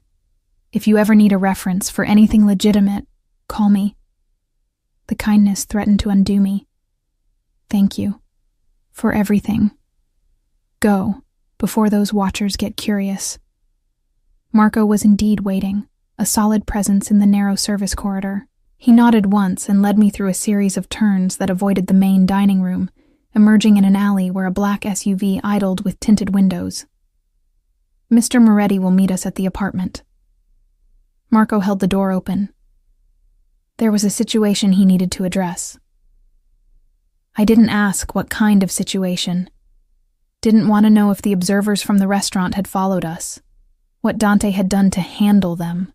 A: If you ever need a reference for anything legitimate, call me. The kindness threatened to undo me. Thank you. For everything. Go, before those watchers get curious. Marco was indeed waiting, a solid presence in the narrow service corridor. He nodded once and led me through a series of turns that avoided the main dining room, emerging in an alley where a black SUV idled with tinted windows. Mr. Moretti will meet us at the apartment. Marco held the door open. There was a situation he needed to address. I didn't ask what kind of situation. Didn't want to know if the observers from the restaurant had followed us, what Dante had done to handle them.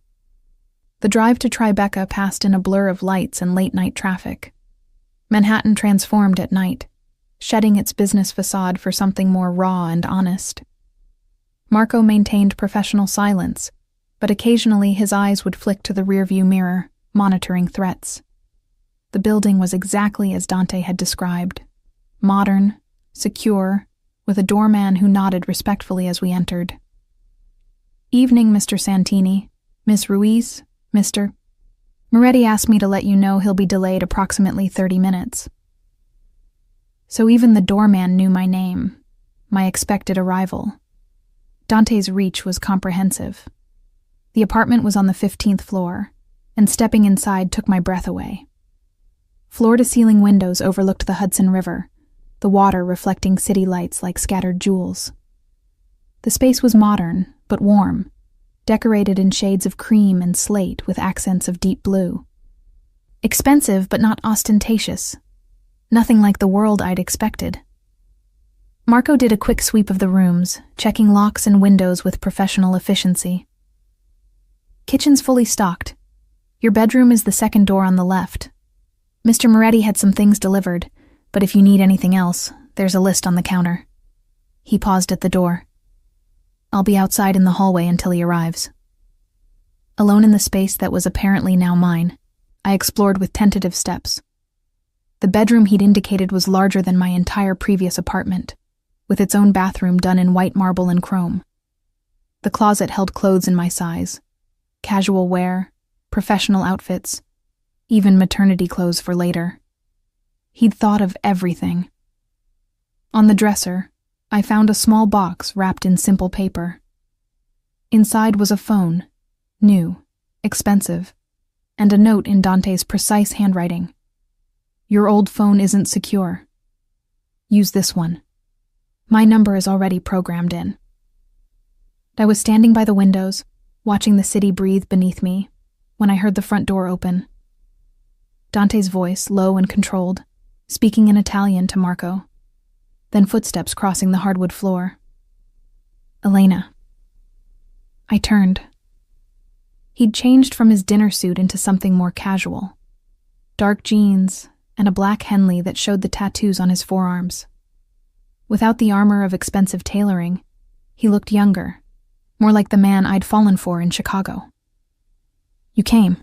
A: The drive to Tribeca passed in a blur of lights and late-night traffic. Manhattan transformed at night, shedding its business facade for something more raw and honest. Marco maintained professional silence, but occasionally his eyes would flick to the rearview mirror, monitoring threats. The building was exactly as Dante had described. Modern, secure, with a doorman who nodded respectfully as we entered. Evening, Mr. Santini. Miss Ruiz, Mr. Moretti asked me to let you know he'll be delayed approximately 30 minutes. So even the doorman knew my name, my expected arrival. Dante's reach was comprehensive. The apartment was on the 15th floor, and stepping inside took my breath away. Floor-to-ceiling windows overlooked the Hudson River, the water reflecting city lights like scattered jewels. The space was modern, but warm, decorated in shades of cream and slate with accents of deep blue. Expensive, but not ostentatious. Nothing like the world I'd expected. Marco did a quick sweep of the rooms, checking locks and windows with professional efficiency. Kitchen's fully stocked. Your bedroom is the second door on the left. Mr. Moretti had some things delivered, but if you need anything else, there's a list on the counter. He paused at the door. I'll be outside in the hallway until he arrives. Alone in the space that was apparently now mine, I explored with tentative steps. The bedroom he'd indicated was larger than my entire previous apartment, with its own bathroom done in white marble and chrome. The closet held clothes in my size, casual wear, professional outfits, even maternity clothes for later. He'd thought of everything. On the dresser, I found a small box wrapped in simple paper. Inside was a phone, new, expensive, and a note in Dante's precise handwriting. Your old phone isn't secure. Use this one. My number is already programmed in. I was standing by the windows, watching the city breathe beneath me, when I heard the front door open. Dante's voice, low and controlled, speaking in Italian to Marco, then footsteps crossing the hardwood floor. Elena. I turned. He'd changed from his dinner suit into something more casual. Dark jeans and a black Henley that showed the tattoos on his forearms. Without the armor of expensive tailoring, he looked younger, more like the man I'd fallen for in Chicago. You came.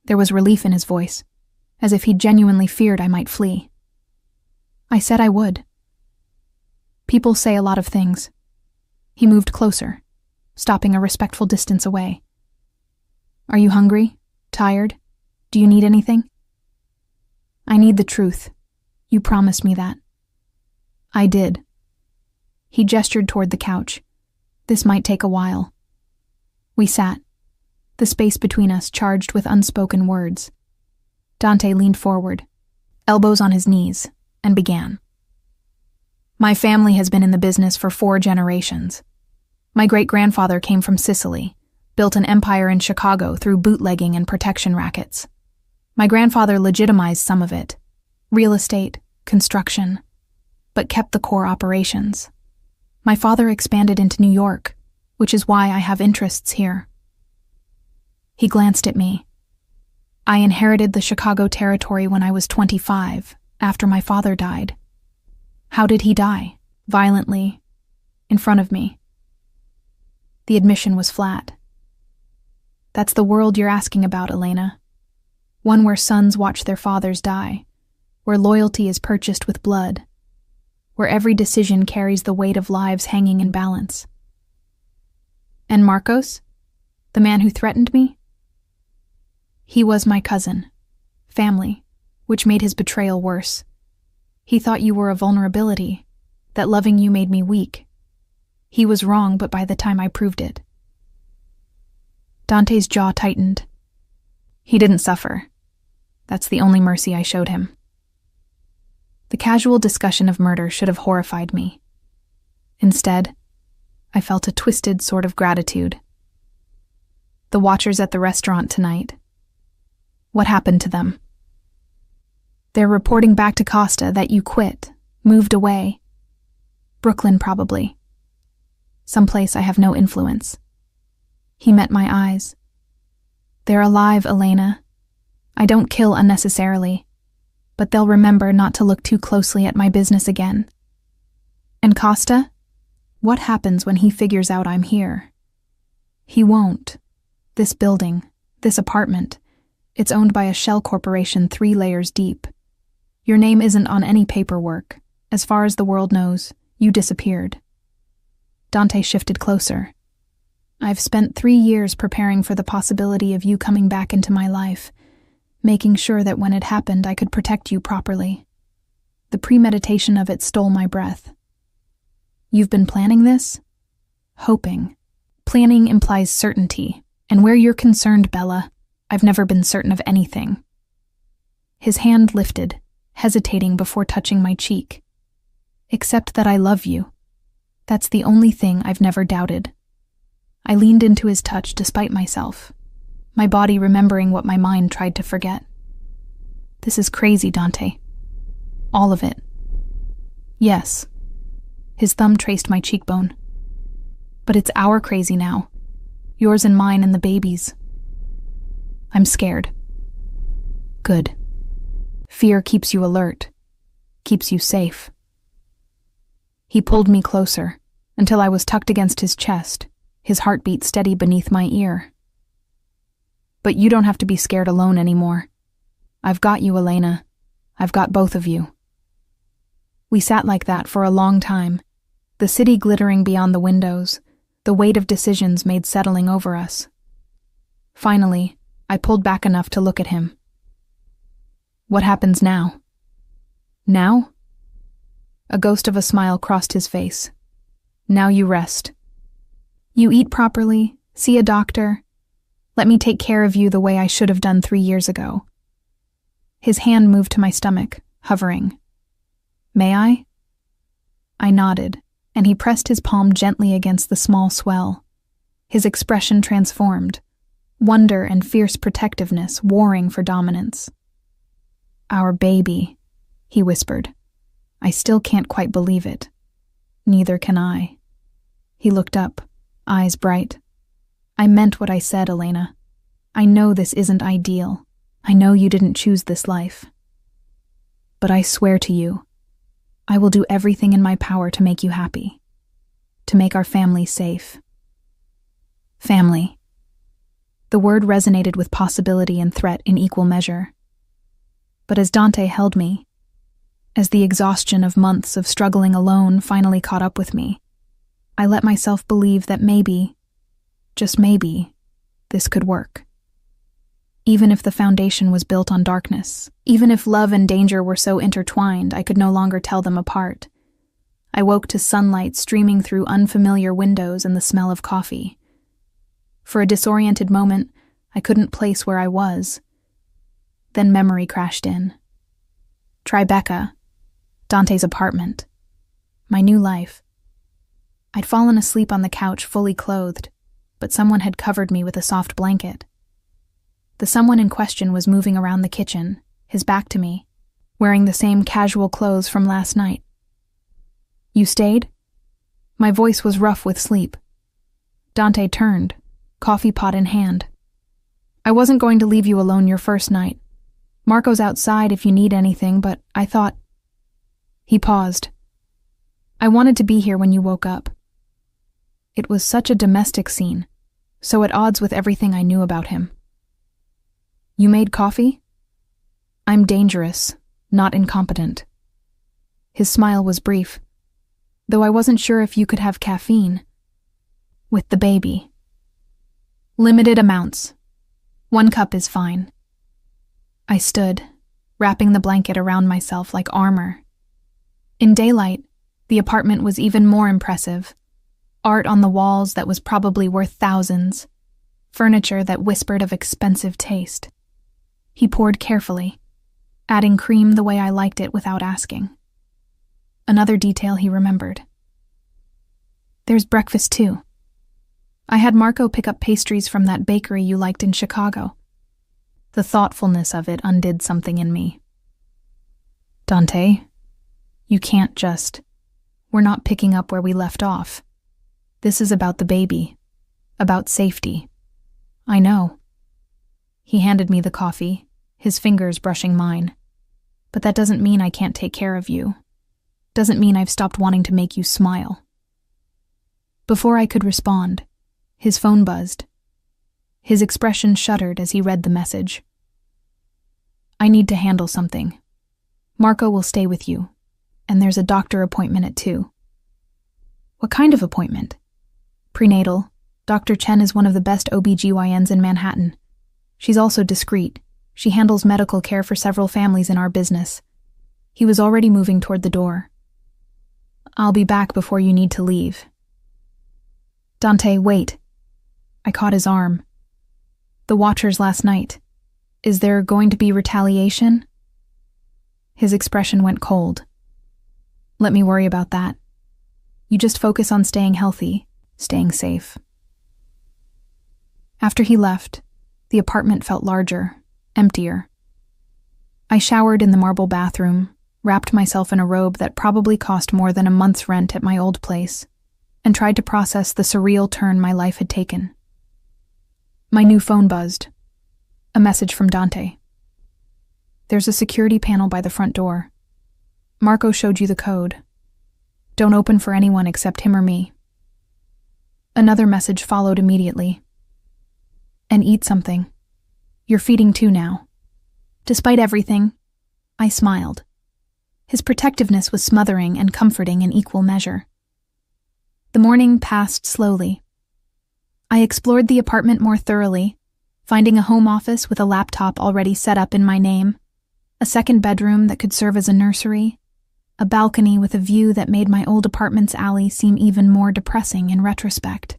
A: There was relief in his voice, as if he'd genuinely feared I might flee. I said I would. People say a lot of things. He moved closer, stopping a respectful distance away. Are you hungry? Tired? Do you need anything? I need the truth. You promised me that. I did. He gestured toward the couch. This might take a while. We sat, the space between us charged with unspoken words. Dante leaned forward, elbows on his knees, and began. My family has been in the business for 4 generations. My great-grandfather came from Sicily, built an empire in Chicago through bootlegging and protection rackets. My grandfather legitimized some of it, real estate, construction, but kept the core operations. My father expanded into New York, which is why I have interests here. He glanced at me. I inherited the Chicago territory when I was 25, after my father died. How did he die? Violently, in front of me. The admission was flat. That's the world you're asking about, Elena. One where sons watch their fathers die, where loyalty is purchased with blood, where every decision carries the weight of lives hanging in balance. And Marcos? The man who threatened me? He was my cousin, family, which made his betrayal worse. He thought you were a vulnerability, that loving you made me weak. He was wrong, but by the time I proved it. Dante's jaw tightened. He didn't suffer. That's the only mercy I showed him. The casual discussion of murder should have horrified me. Instead, I felt a twisted sort of gratitude. The watchers at the restaurant tonight. What happened to them? They're reporting back to Costa that you quit, moved away. Brooklyn, probably. Someplace I have no influence. He met my eyes. They're alive, Elena. I don't kill unnecessarily, but they'll remember not to look too closely at my business again. And Costa? What happens when he figures out I'm here? He won't. This building, this apartment, it's owned by a shell corporation 3 layers deep. Your name isn't on any paperwork. As far as the world knows, you disappeared. Dante shifted closer. I've spent 3 years preparing for the possibility of you coming back into my life, making sure that when it happened I could protect you properly. The premeditation of it stole my breath. You've been planning this? Hoping. Planning implies certainty, and where you're concerned, Bella, I've never been certain of anything. His hand lifted, hesitating before touching my cheek. Except that I love you. That's the only thing I've never doubted. I leaned into his touch despite myself, my body remembering what my mind tried to forget. This is crazy, Dante. All of it. Yes. His thumb traced my cheekbone. But it's our crazy now. Yours and mine and the baby's. I'm scared. Good. Fear keeps you alert, keeps you safe. He pulled me closer, until I was tucked against his chest, his heartbeat steady beneath my ear. But you don't have to be scared alone anymore. I've got you, Elena. I've got both of you. We sat like that for a long time, the city glittering beyond the windows, the weight of decisions made settling over us. Finally, I pulled back enough to look at him. What happens now? Now? A ghost of a smile crossed his face. Now you rest. You eat properly, see a doctor. Let me take care of you the way I should have done 3 years ago. His hand moved to my stomach, hovering. May I? I nodded, and he pressed his palm gently against the small swell. His expression transformed, wonder and fierce protectiveness warring for dominance. Our baby, he whispered. I still can't quite believe it. Neither can I. He looked up, eyes bright. I meant what I said, Elena. I know this isn't ideal. I know you didn't choose this life. But I swear to you, I will do everything in my power to make you happy, to make our family safe. Family. The word resonated with possibility and threat in equal measure. But as Dante held me, as the exhaustion of months of struggling alone finally caught up with me, I let myself believe that maybe, just maybe, this could work. Even if the foundation was built on darkness, even if love and danger were so intertwined I could no longer tell them apart, I woke to sunlight streaming through unfamiliar windows and the smell of coffee. For a disoriented moment, I couldn't place where I was. Then memory crashed in. Tribeca, Dante's apartment, my new life. I'd fallen asleep on the couch fully clothed, but someone had covered me with a soft blanket. The someone in question was moving around the kitchen, his back to me, wearing the same casual clothes from last night. You stayed? My voice was rough with sleep. Dante turned, coffee pot in hand. I wasn't going to leave you alone your first night. Marco's outside if you need anything, but I thought... He paused. I wanted to be here when you woke up. It was such a domestic scene, so at odds with everything I knew about him. You made coffee? I'm dangerous, not incompetent. His smile was brief, though I wasn't sure if you could have caffeine. With the baby. Limited amounts. 1 cup is fine. I stood, wrapping the blanket around myself like armor. In daylight, the apartment was even more impressive. Art on the walls that was probably worth thousands. Furniture that whispered of expensive taste. He poured carefully, adding cream the way I liked it without asking. Another detail he remembered. There's breakfast too. I had Marco pick up pastries from that bakery you liked in Chicago. The thoughtfulness of it undid something in me. Dante, you can't just... We're not picking up where we left off. This is about the baby, about safety. I know. He handed me the coffee, his fingers brushing mine. But that doesn't mean I can't take care of you. Doesn't mean I've stopped wanting to make you smile. Before I could respond, his phone buzzed. His expression shuddered as he read the message. I need to handle something. Marco will stay with you, and there's a doctor appointment at 2. What kind of appointment? Prenatal. Dr. Chen is one of the best OBGYNs in Manhattan. She's also discreet. She handles medical care for several families in our business. He was already moving toward the door. "I'll be back before you need to leave." "Dante, wait." I caught his arm. "The Watchers last night. Is there going to be retaliation?" His expression went cold. "Let me worry about that. You just focus on staying healthy, staying safe." After he left, the apartment felt larger, emptier. I showered in the marble bathroom, wrapped myself in a robe that probably cost more than a month's rent at my old place, and tried to process the surreal turn my life had taken. My new phone buzzed. A message from Dante. "There's a security panel by the front door. Marco showed you the code. Don't open for anyone except him or me." Another message followed immediately. "And eat something. You're feeding too now." Despite everything, I smiled. His protectiveness was smothering and comforting in equal measure. The morning passed slowly. I explored the apartment more thoroughly, finding a home office with a laptop already set up in my name, a second bedroom that could serve as a nursery, a balcony with a view that made my old apartment's alley seem even more depressing in retrospect.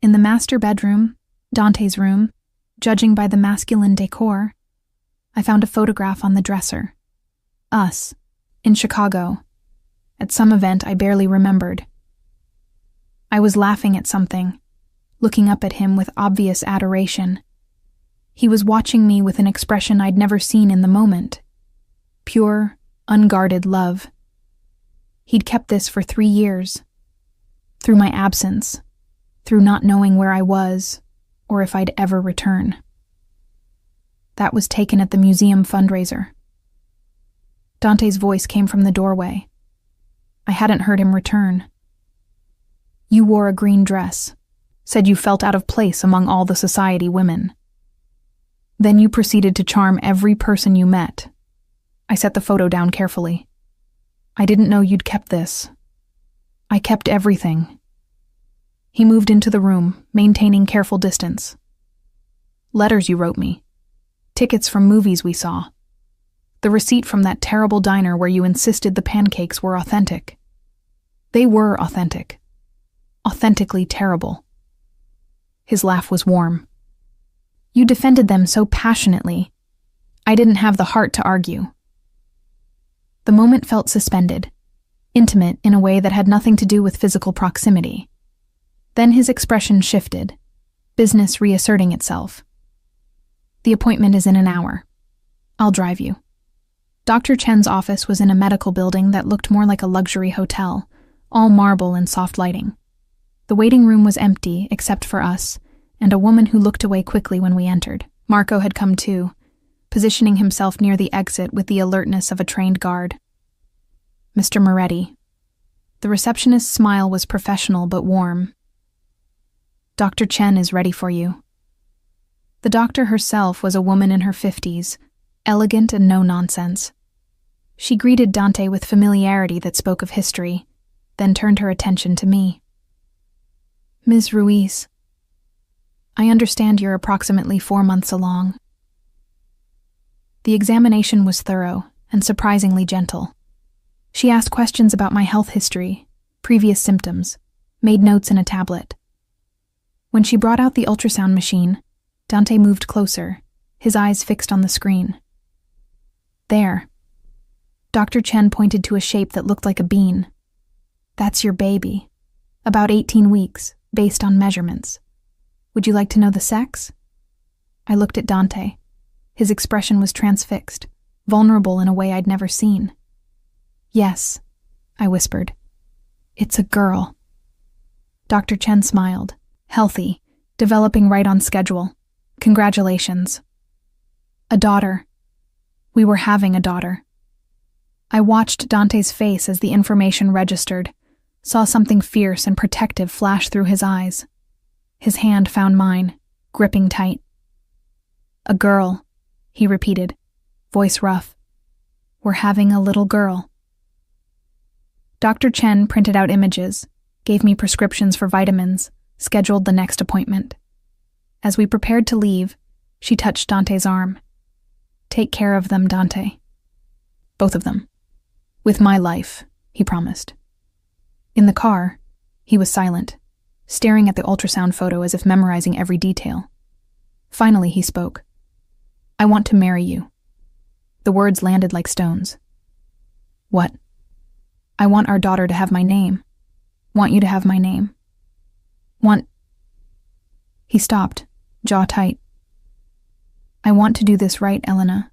A: In the master bedroom, Dante's room, judging by the masculine decor, I found a photograph on the dresser. Us, in Chicago, at some event I barely remembered. I was laughing at something, looking up at him with obvious adoration. He was watching me with an expression I'd never seen in the moment. Pure, unguarded love. He'd kept this for 3 years. Through my absence, through not knowing where I was, or if I'd ever return. That was taken at the museum fundraiser. Dante's voice came from the doorway. I hadn't heard him return. "You wore a green dress, said you felt out of place among all the society women. Then you proceeded to charm every person you met." I set the photo down carefully. "I didn't know you'd kept this. I kept everything." He moved into the room, maintaining careful distance. "Letters you wrote me. Tickets from movies we saw. The receipt from that terrible diner where you insisted the pancakes were authentic. They were authentic. Authentically terrible." His laugh was warm. "You defended them so passionately. I didn't have the heart to argue." The moment felt suspended, intimate in a way that had nothing to do with physical proximity. Then his expression shifted, business reasserting itself. "The appointment is in an hour. I'll drive you." Dr. Chen's office was in a medical building that looked more like a luxury hotel, all marble and soft lighting. The waiting room was empty except for us and a woman who looked away quickly when we entered. Marco had come too, positioning himself near the exit with the alertness of a trained guard. "Mr. Moretti." The receptionist's smile was professional but warm. "Dr. Chen is ready for you." The doctor herself was a woman in her 50s, elegant and no-nonsense. She greeted Dante with familiarity that spoke of history, then turned her attention to me. "Ms. Ruiz, I understand you're approximately 4 months along." The examination was thorough and surprisingly gentle. She asked questions about my health history, previous symptoms, made notes in a tablet. When she brought out the ultrasound machine, Dante moved closer, his eyes fixed on the screen. "There." Dr. Chen pointed to a shape that looked like a bean. "That's your baby. About 18 weeks, based on measurements. Would you like to know the sex?" I looked at Dante. His expression was transfixed, vulnerable in a way I'd never seen. "Yes," I whispered. "It's a girl." Dr. Chen smiled. "Healthy, developing right on schedule. Congratulations." "A daughter. We were having a daughter." I watched Dante's face as the information registered, saw something fierce and protective flash through his eyes. His hand found mine, gripping tight. "A girl," he repeated, voice rough. "We're having a little girl." Dr. Chen printed out images, gave me prescriptions for vitamins, scheduled the next appointment. As we prepared to leave, she touched Dante's arm. "Take care of them, Dante." Both of them. With my life, he promised. In the car, he was silent, staring at the ultrasound photo as if memorizing every detail. Finally, he spoke. I want to marry you. The words landed like stones. What? I want our daughter to have my name. Want you to have my name. Want... He stopped, jaw tight. I want to do this right, Elena.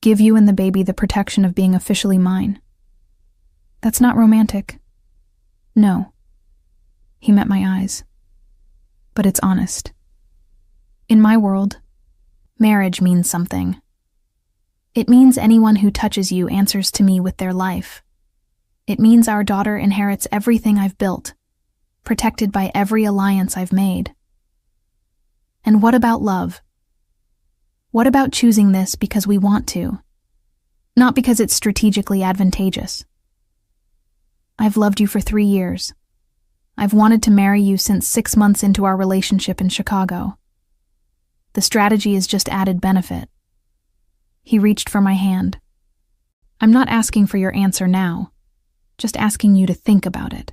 A: Give you and the baby the protection of being officially mine. That's not romantic. No. He met my eyes. But it's honest. In my world, marriage means something. It means anyone who touches you answers to me with their life. It means our daughter inherits everything I've built, protected by every alliance I've made. And what about love? What about choosing this because we want to, not because it's strategically advantageous? I've loved you for 3 years. I've wanted to marry you since 6 months into our relationship in Chicago. The strategy is just added benefit. He reached for my hand. I'm not asking for your answer now, just asking you to think about it.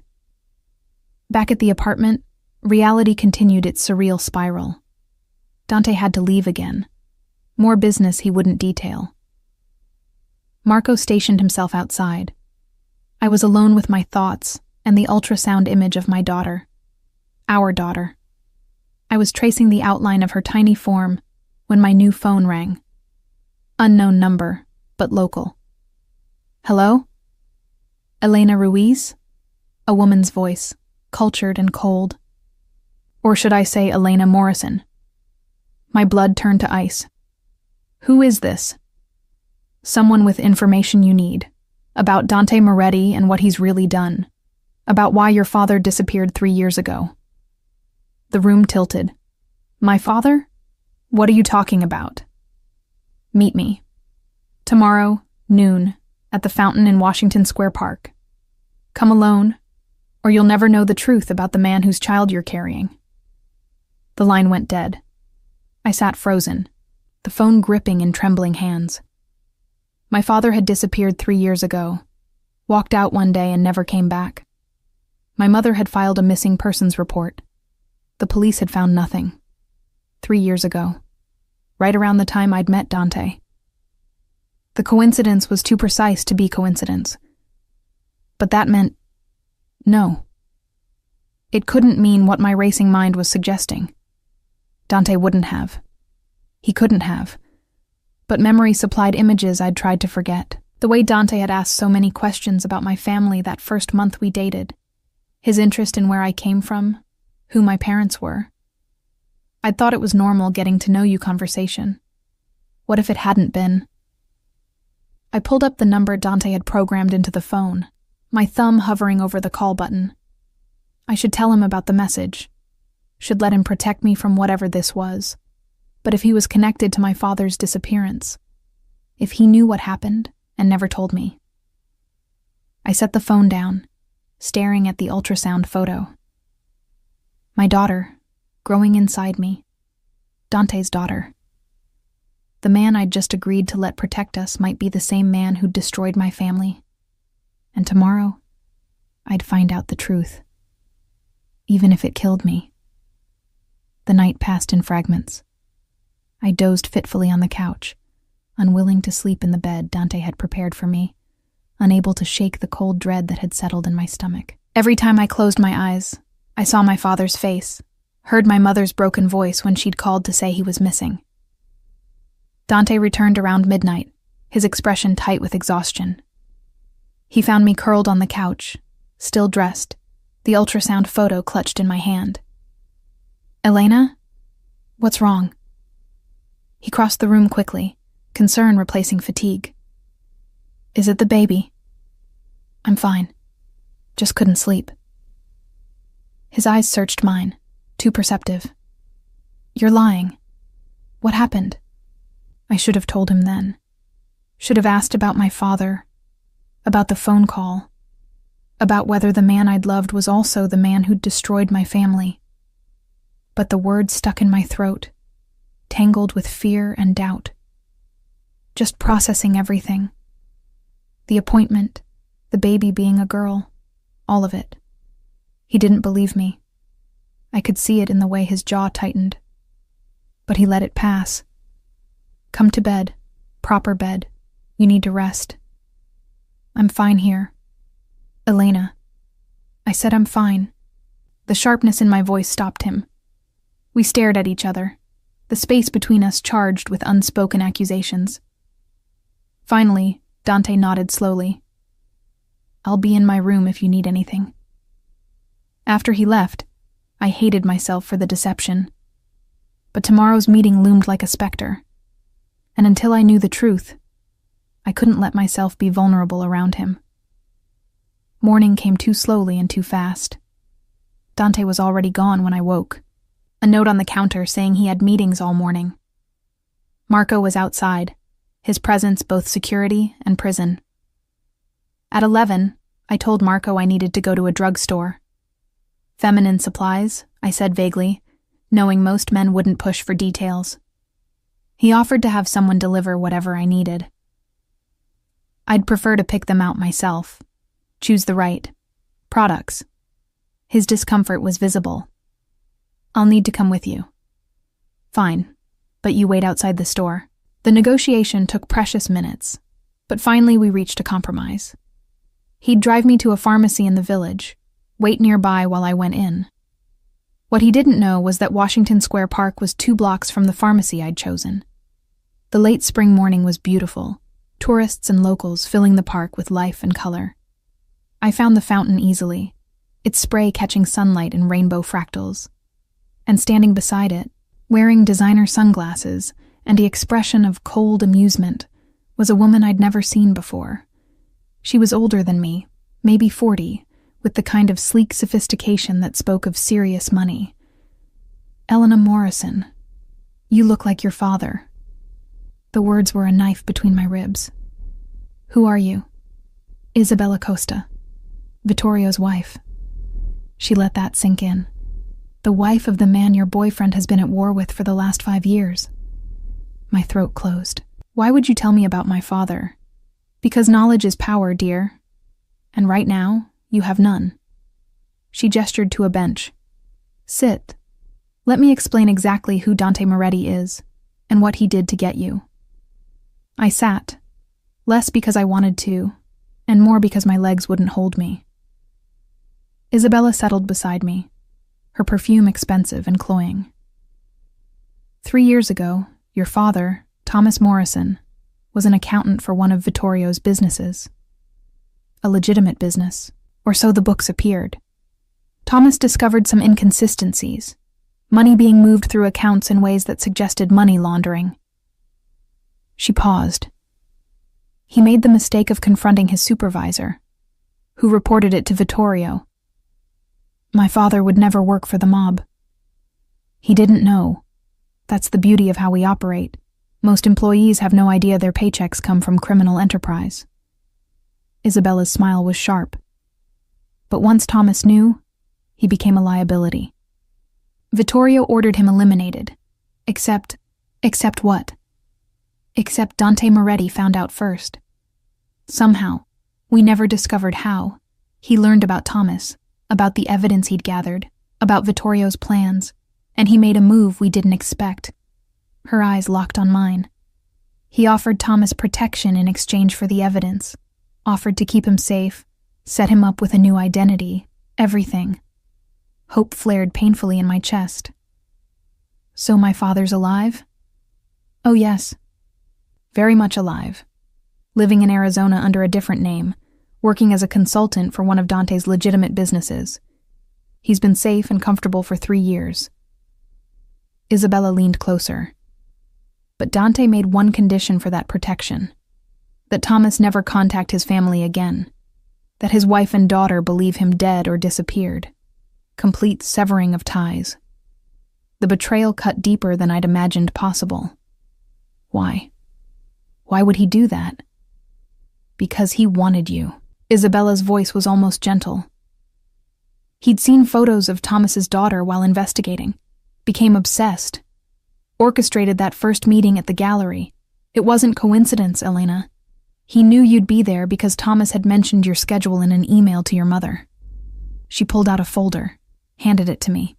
A: Back at the apartment, reality continued its surreal spiral. Dante had to leave again. More business he wouldn't detail. Marco stationed himself outside. I was alone with my thoughts and the ultrasound image of my daughter. Our daughter. I was tracing the outline of her tiny form when my new phone rang. Unknown number, but local. Hello? Elena Ruiz? A woman's voice, cultured and cold. Or should I say Elena Morrison? My blood turned to ice. Who is this? Someone with information you need. About Dante Moretti and what he's really done. About why your father disappeared 3 years ago. The room tilted. My father? What are you talking about? Meet me. Tomorrow, noon, at the fountain in Washington Square Park. Come alone, or you'll never know the truth about the man whose child you're carrying. The line went dead. I sat frozen, the phone gripping in trembling hands. My father had disappeared 3 years ago, walked out one day and never came back. My mother had filed a missing persons report. The police had found nothing. 3 years ago, right around the time I'd met Dante. The coincidence was too precise to be coincidence. But that meant no. It couldn't mean what my racing mind was suggesting. Dante wouldn't have. He couldn't have. But memory supplied images I'd tried to forget. The way Dante had asked so many questions about my family that first month we dated. His interest in where I came from, who my parents were. I'd thought it was normal getting to know you conversation. What if it hadn't been? I pulled up the number Dante had programmed into the phone, my thumb hovering over the call button. I should tell him about the message. Should let him protect me from whatever this was. But if he was connected to my father's disappearance, if he knew what happened and never told me. I set the phone down, staring at the ultrasound photo. My daughter, growing inside me. Dante's daughter. The man I'd just agreed to let protect us might be the same man who'd destroyed my family. And tomorrow, I'd find out the truth. Even if it killed me. The night passed in fragments. I dozed fitfully on the couch, unwilling to sleep in the bed Dante had prepared for me, unable to shake the cold dread that had settled in my stomach. Every time I closed my eyes, I saw my father's face, heard my mother's broken voice when she'd called to say he was missing. Dante returned around midnight, his expression tight with exhaustion. He found me curled on the couch, still dressed, the ultrasound photo clutched in my hand. Elena? What's wrong? He crossed the room quickly, concern replacing fatigue. Is it the baby? I'm fine. Just couldn't sleep. His eyes searched mine, too perceptive. You're lying. What happened? I should have told him then. Should have asked about my father, about the phone call, about whether the man I'd loved was also the man who'd destroyed my family. But the words stuck in my throat, tangled with fear and doubt. Just processing everything, The appointment, the baby being a girl, all of it. He didn't believe me. I could see it in the way his jaw tightened. But he let it pass. Come to bed, proper bed. You need to rest. I'm fine here. Elena. I said I'm fine. The sharpness in my voice stopped him. We stared at each other, the space between us charged with unspoken accusations. Finally, Dante nodded slowly. I'll be in my room if you need anything. After he left, I hated myself for the deception. But tomorrow's meeting loomed like a specter, and until I knew the truth, I couldn't let myself be vulnerable around him. Morning came too slowly and too fast. Dante was already gone when I woke, a note on the counter saying he had meetings all morning. Marco was outside, his presence both security and prison. At 11, I told Marco I needed to go to a drugstore. Feminine supplies, I said vaguely, knowing most men wouldn't push for details. He offered to have someone deliver whatever I needed. I'd prefer to pick them out myself, choose the right products. His discomfort was visible. I'll need to come with you. Fine, but you wait outside the store. The negotiation took precious minutes, but finally we reached a compromise. He'd drive me to a pharmacy in the village, wait nearby while I went in. What he didn't know was that Washington Square Park was 2 blocks from the pharmacy I'd chosen. The late spring morning was beautiful, tourists and locals filling the park with life and color. I found the fountain easily, its spray catching sunlight in rainbow fractals. And standing beside it, wearing designer sunglasses and the expression of cold amusement, was a woman I'd never seen before. She was older than me, maybe 40, with the kind of sleek sophistication that spoke of serious money. Elena Morrison, you look like your father. The words were a knife between my ribs. Who are you? Isabella Costa, Vittorio's wife. She let that sink in. The wife of the man your boyfriend has been at war with for the last 5 years. My throat closed. Why would you tell me about my father? Because knowledge is power, dear. And right now, you have none. She gestured to a bench. Sit. Let me explain exactly who Dante Moretti is, and what he did to get you. I sat, less because I wanted to, and more because my legs wouldn't hold me. Isabella settled beside me, her perfume expensive and cloying. 3 years ago, your father, Thomas Morrison, was an accountant for one of Vittorio's businesses. A legitimate business, or so the books appeared. Thomas discovered some inconsistencies, money being moved through accounts in ways that suggested money laundering. She paused. He made the mistake of confronting his supervisor, who reported it to Vittorio. My father would never work for the mob. He didn't know. That's the beauty of how we operate. Most employees have no idea their paychecks come from criminal enterprise. Isabella's smile was sharp. But once Thomas knew, he became a liability. Vittorio ordered him eliminated. Except what? Except Dante Moretti found out first. Somehow, we never discovered how, he learned about Thomas, about the evidence he'd gathered, about Vittorio's plans, and he made a move we didn't expect. Her eyes locked on mine. He offered Thomas protection in exchange for the evidence, offered to keep him safe, set him up with a new identity, everything. Hope flared painfully in my chest. So my father's alive? Oh yes. Very much alive. Living in Arizona under a different name, working as a consultant for one of Dante's legitimate businesses. He's been safe and comfortable for 3 years. Isabella leaned closer. But Dante made one condition for that protection. That Thomas never contact his family again. That his wife and daughter believe him dead or disappeared. Complete severing of ties. The betrayal cut deeper than I'd imagined possible. Why? Why would he do that? Because he wanted you. Isabella's voice was almost gentle. He'd seen photos of Thomas's daughter while investigating, became obsessed, orchestrated that first meeting at the gallery. It wasn't coincidence, Elena. He knew you'd be there because Thomas had mentioned your schedule in an email to your mother. She pulled out a folder, handed it to me.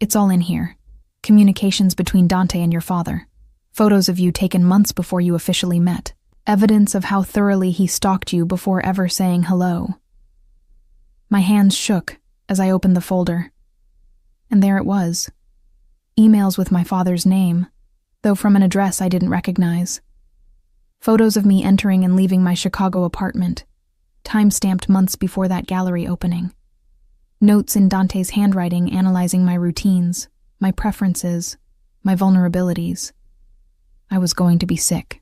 A: It's all in here. Communications between Dante and your father. Photos of you taken months before you officially met. Evidence of how thoroughly he stalked you before ever saying hello. My hands shook as I opened the folder. And there it was. Emails with my father's name, though from an address I didn't recognize. Photos of me entering and leaving my Chicago apartment, time-stamped months before that gallery opening. Notes in Dante's handwriting analyzing my routines, my preferences, my vulnerabilities. I was going to be sick.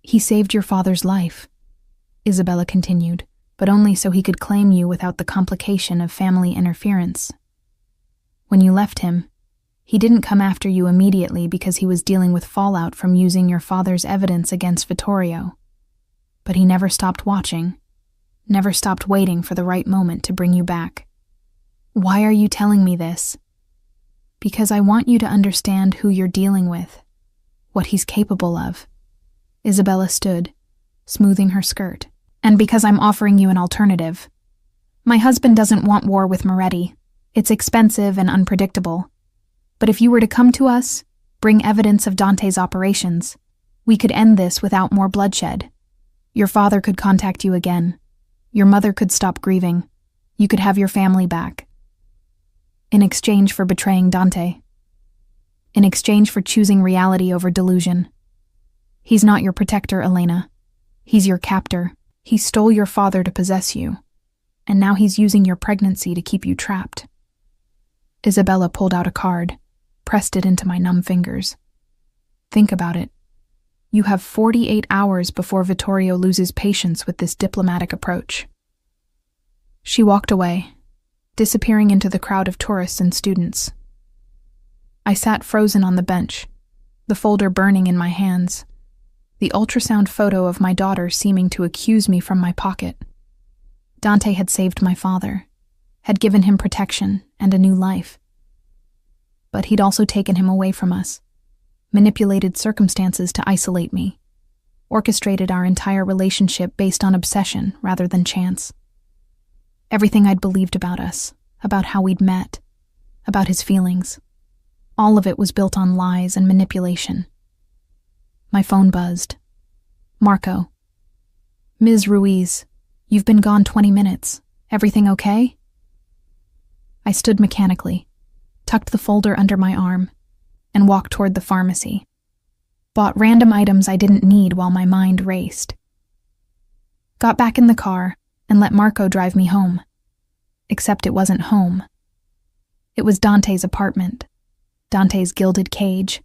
A: He saved your father's life, Isabella continued, but only so he could claim you without the complication of family interference. When you left him, he didn't come after you immediately because he was dealing with fallout from using your father's evidence against Vittorio. But he never stopped watching, never stopped waiting for the right moment to bring you back. Why are you telling me this? Because I want you to understand who you're dealing with, what he's capable of. Isabella stood, smoothing her skirt. And because I'm offering you an alternative. My husband doesn't want war with Moretti. It's expensive and unpredictable. But if you were to come to us, bring evidence of Dante's operations, we could end this without more bloodshed. Your father could contact you again. Your mother could stop grieving. You could have your family back. In exchange for betraying Dante. In exchange for choosing reality over delusion. He's not your protector, Elena. He's your captor. He stole your father to possess you, and now he's using your pregnancy to keep you trapped. Isabella pulled out a card, pressed it into my numb fingers. Think about it. You have 48 hours before Vittorio loses patience with this diplomatic approach. She walked away, disappearing into the crowd of tourists and students. I sat frozen on the bench, the folder burning in my hands, the ultrasound photo of my daughter seeming to accuse me from my pocket. Dante had saved my father, had given him protection and a new life. But he'd also taken him away from us, manipulated circumstances to isolate me, orchestrated our entire relationship based on obsession rather than chance. Everything I'd believed about us, about how we'd met, about his feelings, all of it was built on lies and manipulation. My phone buzzed. Marco. Ms. Ruiz, you've been gone 20 minutes. Everything okay? I stood mechanically, tucked the folder under my arm, and walked toward the pharmacy. Bought random items I didn't need while my mind raced. Got back in the car and let Marco drive me home. Except it wasn't home. It was Dante's apartment, Dante's gilded cage.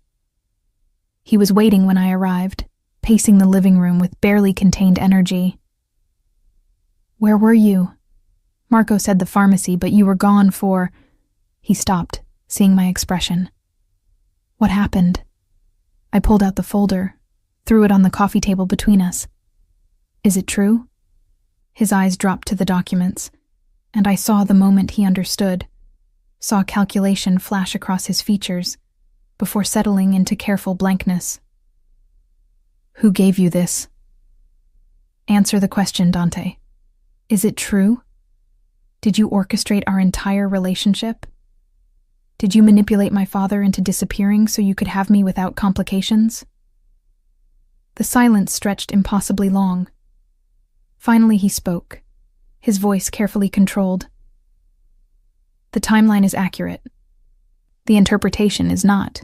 A: He was waiting when I arrived, pacing the living room with barely contained energy. Where were you? Marco said the pharmacy, but you were gone for... He stopped, seeing my expression. What happened? I pulled out the folder, threw it on the coffee table between us. Is it true? His eyes dropped to the documents, and I saw the moment he understood, saw calculation flash across his features, before settling into careful blankness. Who gave you this? Answer the question, Dante. Is it true? Did you orchestrate our entire relationship? Did you manipulate my father into disappearing so you could have me without complications? The silence stretched impossibly long. Finally he spoke, his voice carefully controlled. The timeline is accurate. The interpretation is not.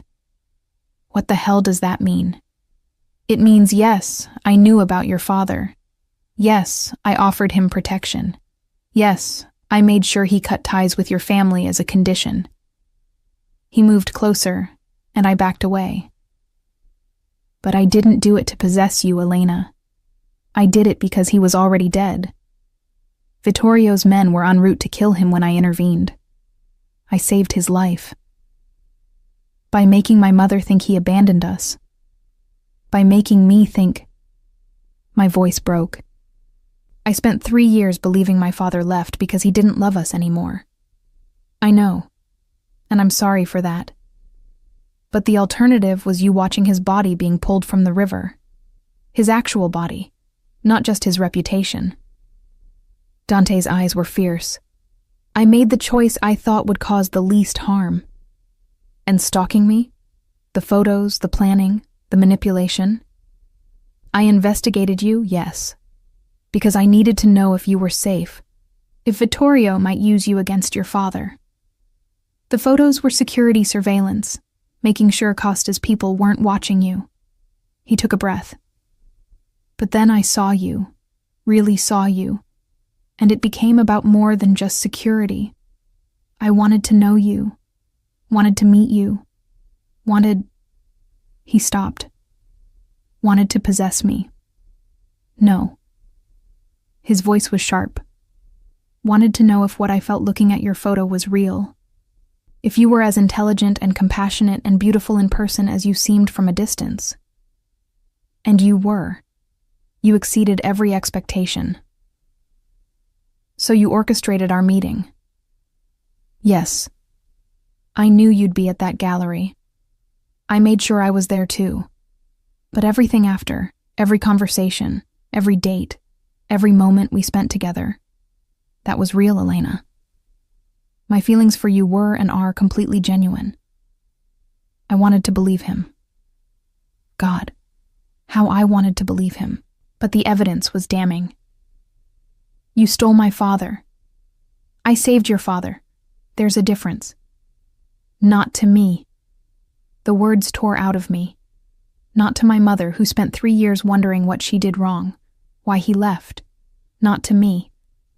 A: What the hell does that mean? It means yes, I knew about your father. Yes, I offered him protection. Yes, I made sure he cut ties with your family as a condition. He moved closer, and I backed away. But I didn't do it to possess you, Elena. I did it because he was already dead. Vittorio's men were en route to kill him when I intervened. I saved his life. By making my mother think he abandoned us. By making me think... My voice broke. I spent 3 years believing my father left because he didn't love us anymore. I know, and I'm sorry for that. But the alternative was you watching his body being pulled from the river. His actual body, not just his reputation. Dante's eyes were fierce. I made the choice I thought would cause the least harm. And stalking me? The photos, the planning, the manipulation? I investigated you, yes, because I needed to know if you were safe, if Vittorio might use you against your father. The photos were security surveillance, making sure Costa's people weren't watching you. He took a breath. But then I saw you, really saw you, and it became about more than just security. I wanted to know you, wanted to meet you, He stopped. Wanted to possess me. No. His voice was sharp. Wanted to know if what I felt looking at your photo was real. If you were as intelligent and compassionate and beautiful in person as you seemed from a distance. And you were. You exceeded every expectation. So you orchestrated our meeting. Yes. I knew you'd be at that gallery. I made sure I was there too. But everything after, every conversation, every date, every moment we spent together, that was real, Elena. My feelings for you were and are completely genuine. I wanted to believe him. God, how I wanted to believe him, but the evidence was damning. You stole my father. I saved your father. There's a difference. Not to me. The words tore out of me. Not to my mother, who spent 3 years wondering what she did wrong, why he left. Not to me,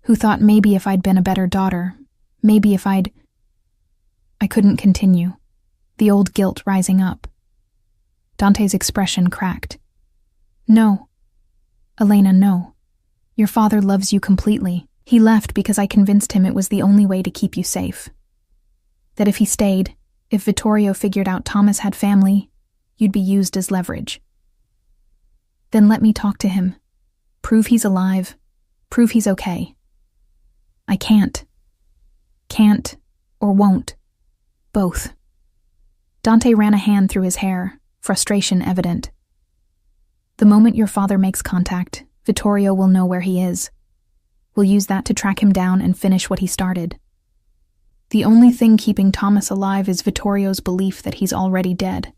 A: who thought maybe if I'd been a better daughter, maybe if I couldn't continue, the old guilt rising up. Dante's expression cracked. No. Elena, no. Your father loves you completely. He left because I convinced him it was the only way to keep you safe. That if he stayed, if Vittorio figured out Thomas had family, you'd be used as leverage. Then let me talk to him. Prove he's alive. Prove he's okay. I can't. Can't or won't. Both. Dante ran a hand through his hair, frustration evident. The moment your father makes contact, Vittorio will know where he is. We'll use that to track him down and finish what he started. The only thing keeping Thomas alive is Vittorio's belief that he's already dead.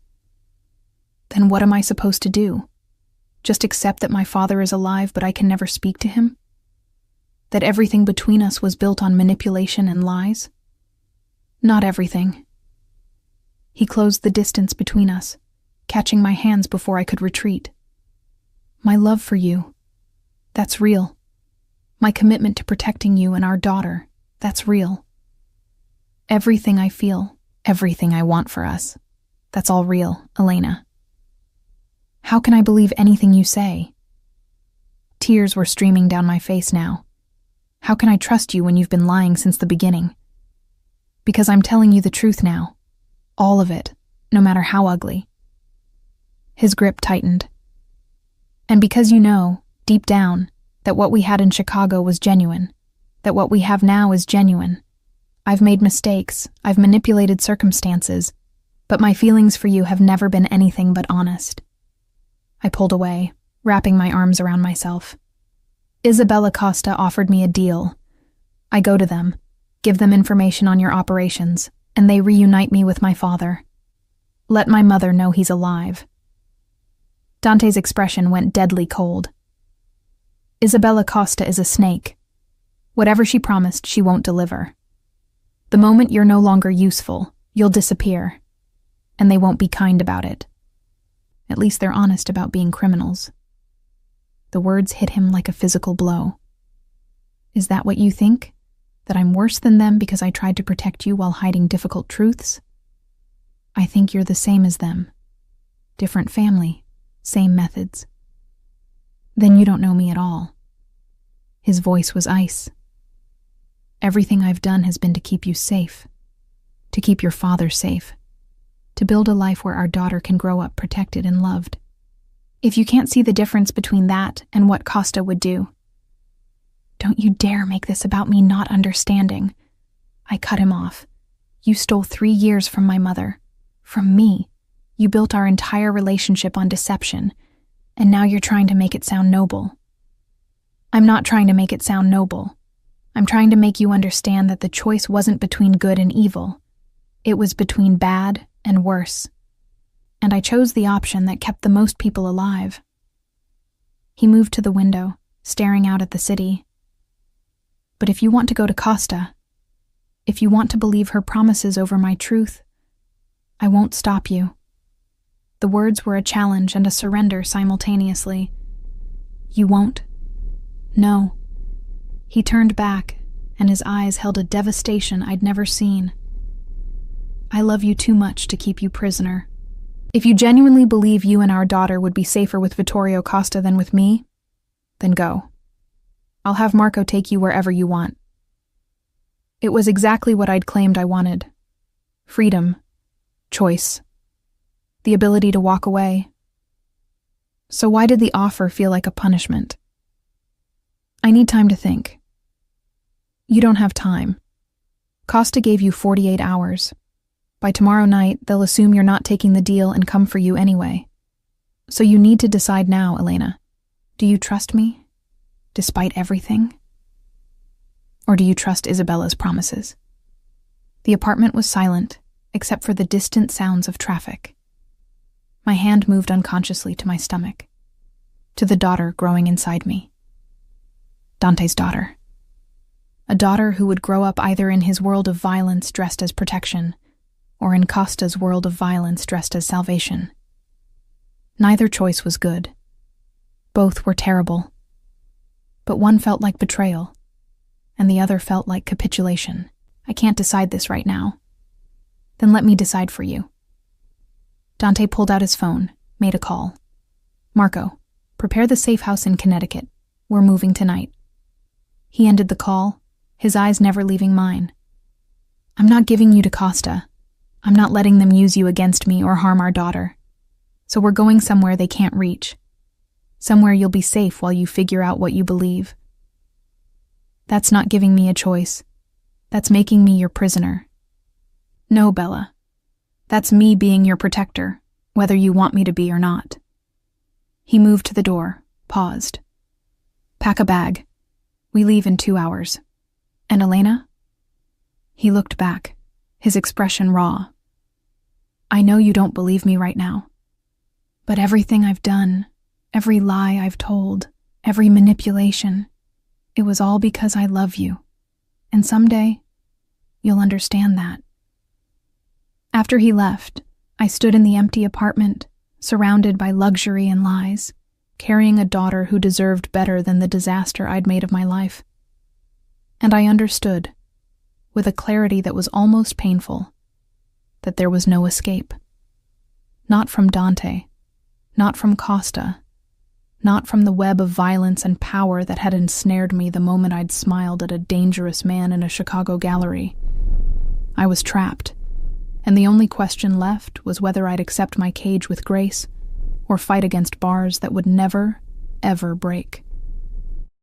A: Then what am I supposed to do? Just accept that my father is alive but I can never speak to him? That everything between us was built on manipulation and lies? Not everything. He closed the distance between us, catching my hands before I could retreat. My love for you, that's real. My commitment to protecting you and our daughter, that's real. Everything I feel, everything I want for us, that's all real, Elena. How can I believe anything you say? Tears were streaming down my face now. How can I trust you when you've been lying since the beginning? Because I'm telling you the truth now. All of it, no matter how ugly. His grip tightened. And because you know, deep down, that what we had in Chicago was genuine, that what we have now is genuine. I've made mistakes, I've manipulated circumstances, but my feelings for you have never been anything but honest. I pulled away, wrapping my arms around myself. Isabella Costa offered me a deal. I go to them, give them information on your operations, and they reunite me with my father. Let my mother know he's alive. Dante's expression went deadly cold. Isabella Costa is a snake. Whatever she promised, she won't deliver. The moment you're no longer useful, you'll disappear, and they won't be kind about it. At least they're honest about being criminals. The words hit him like a physical blow. Is that what you think? That I'm worse than them because I tried to protect you while hiding difficult truths? I think you're the same as them. Different family, same methods. Then you don't know me at all. His voice was ice. Everything I've done has been to keep you safe, to keep your father safe, to build a life where our daughter can grow up protected and loved. If you can't see the difference between that and what Costa would do, don't you dare make this about me not understanding. I cut him off. You stole 3 years from my mother. From me. You built our entire relationship on deception. And now you're trying to make it sound noble. I'm not trying to make it sound noble. I'm trying to make you understand that the choice wasn't between good and evil. It was between bad and worse. And I chose the option that kept the most people alive. He moved to the window, staring out at the city. But if you want to go to Costa, if you want to believe her promises over my truth, I won't stop you. The words were a challenge and a surrender simultaneously. You won't? No. He turned back, and his eyes held a devastation I'd never seen. I love you too much to keep you prisoner. If you genuinely believe you and our daughter would be safer with Vittorio Costa than with me, then go. I'll have Marco take you wherever you want. It was exactly what I'd claimed I wanted. Freedom. Choice. The ability to walk away. So why did the offer feel like a punishment? I need time to think. You don't have time. Costa gave you 48 hours. By tomorrow night, they'll assume you're not taking the deal and come for you anyway. So you need to decide now, Elena. Do you trust me, despite everything? Or do you trust Isabella's promises? The apartment was silent, except for the distant sounds of traffic. My hand moved unconsciously to my stomach, to the daughter growing inside me. Dante's daughter. A daughter who would grow up either in his world of violence dressed as protection, or in Costa's world of violence dressed as salvation. Neither choice was good. Both were terrible. But one felt like betrayal, and the other felt like capitulation. I can't decide this right now. Then let me decide for you. Dante pulled out his phone, made a call. Marco, prepare the safe house in Connecticut. We're moving tonight. He ended the call, his eyes never leaving mine. I'm not giving you to Costa. I'm not letting them use you against me or harm our daughter. So we're going somewhere they can't reach. Somewhere you'll be safe while you figure out what you believe. That's not giving me a choice. That's making me your prisoner. No, Bella. That's me being your protector, whether you want me to be or not. He moved to the door, paused. Pack a bag. We leave in 2 hours. And Elena? He looked back, his expression raw. I know you don't believe me right now. But everything I've done, every lie I've told, every manipulation, it was all because I love you. And someday, you'll understand that. After he left, I stood in the empty apartment, surrounded by luxury and lies, carrying a daughter who deserved better than the disaster I'd made of my life. And I understood, with a clarity that was almost painful, that there was no escape. Not from Dante, not from Costa, not from the web of violence and power that had ensnared me the moment I'd smiled at a dangerous man in a Chicago gallery. I was trapped, and the only question left was whether I'd accept my cage with grace or fight against bars that would never, ever break.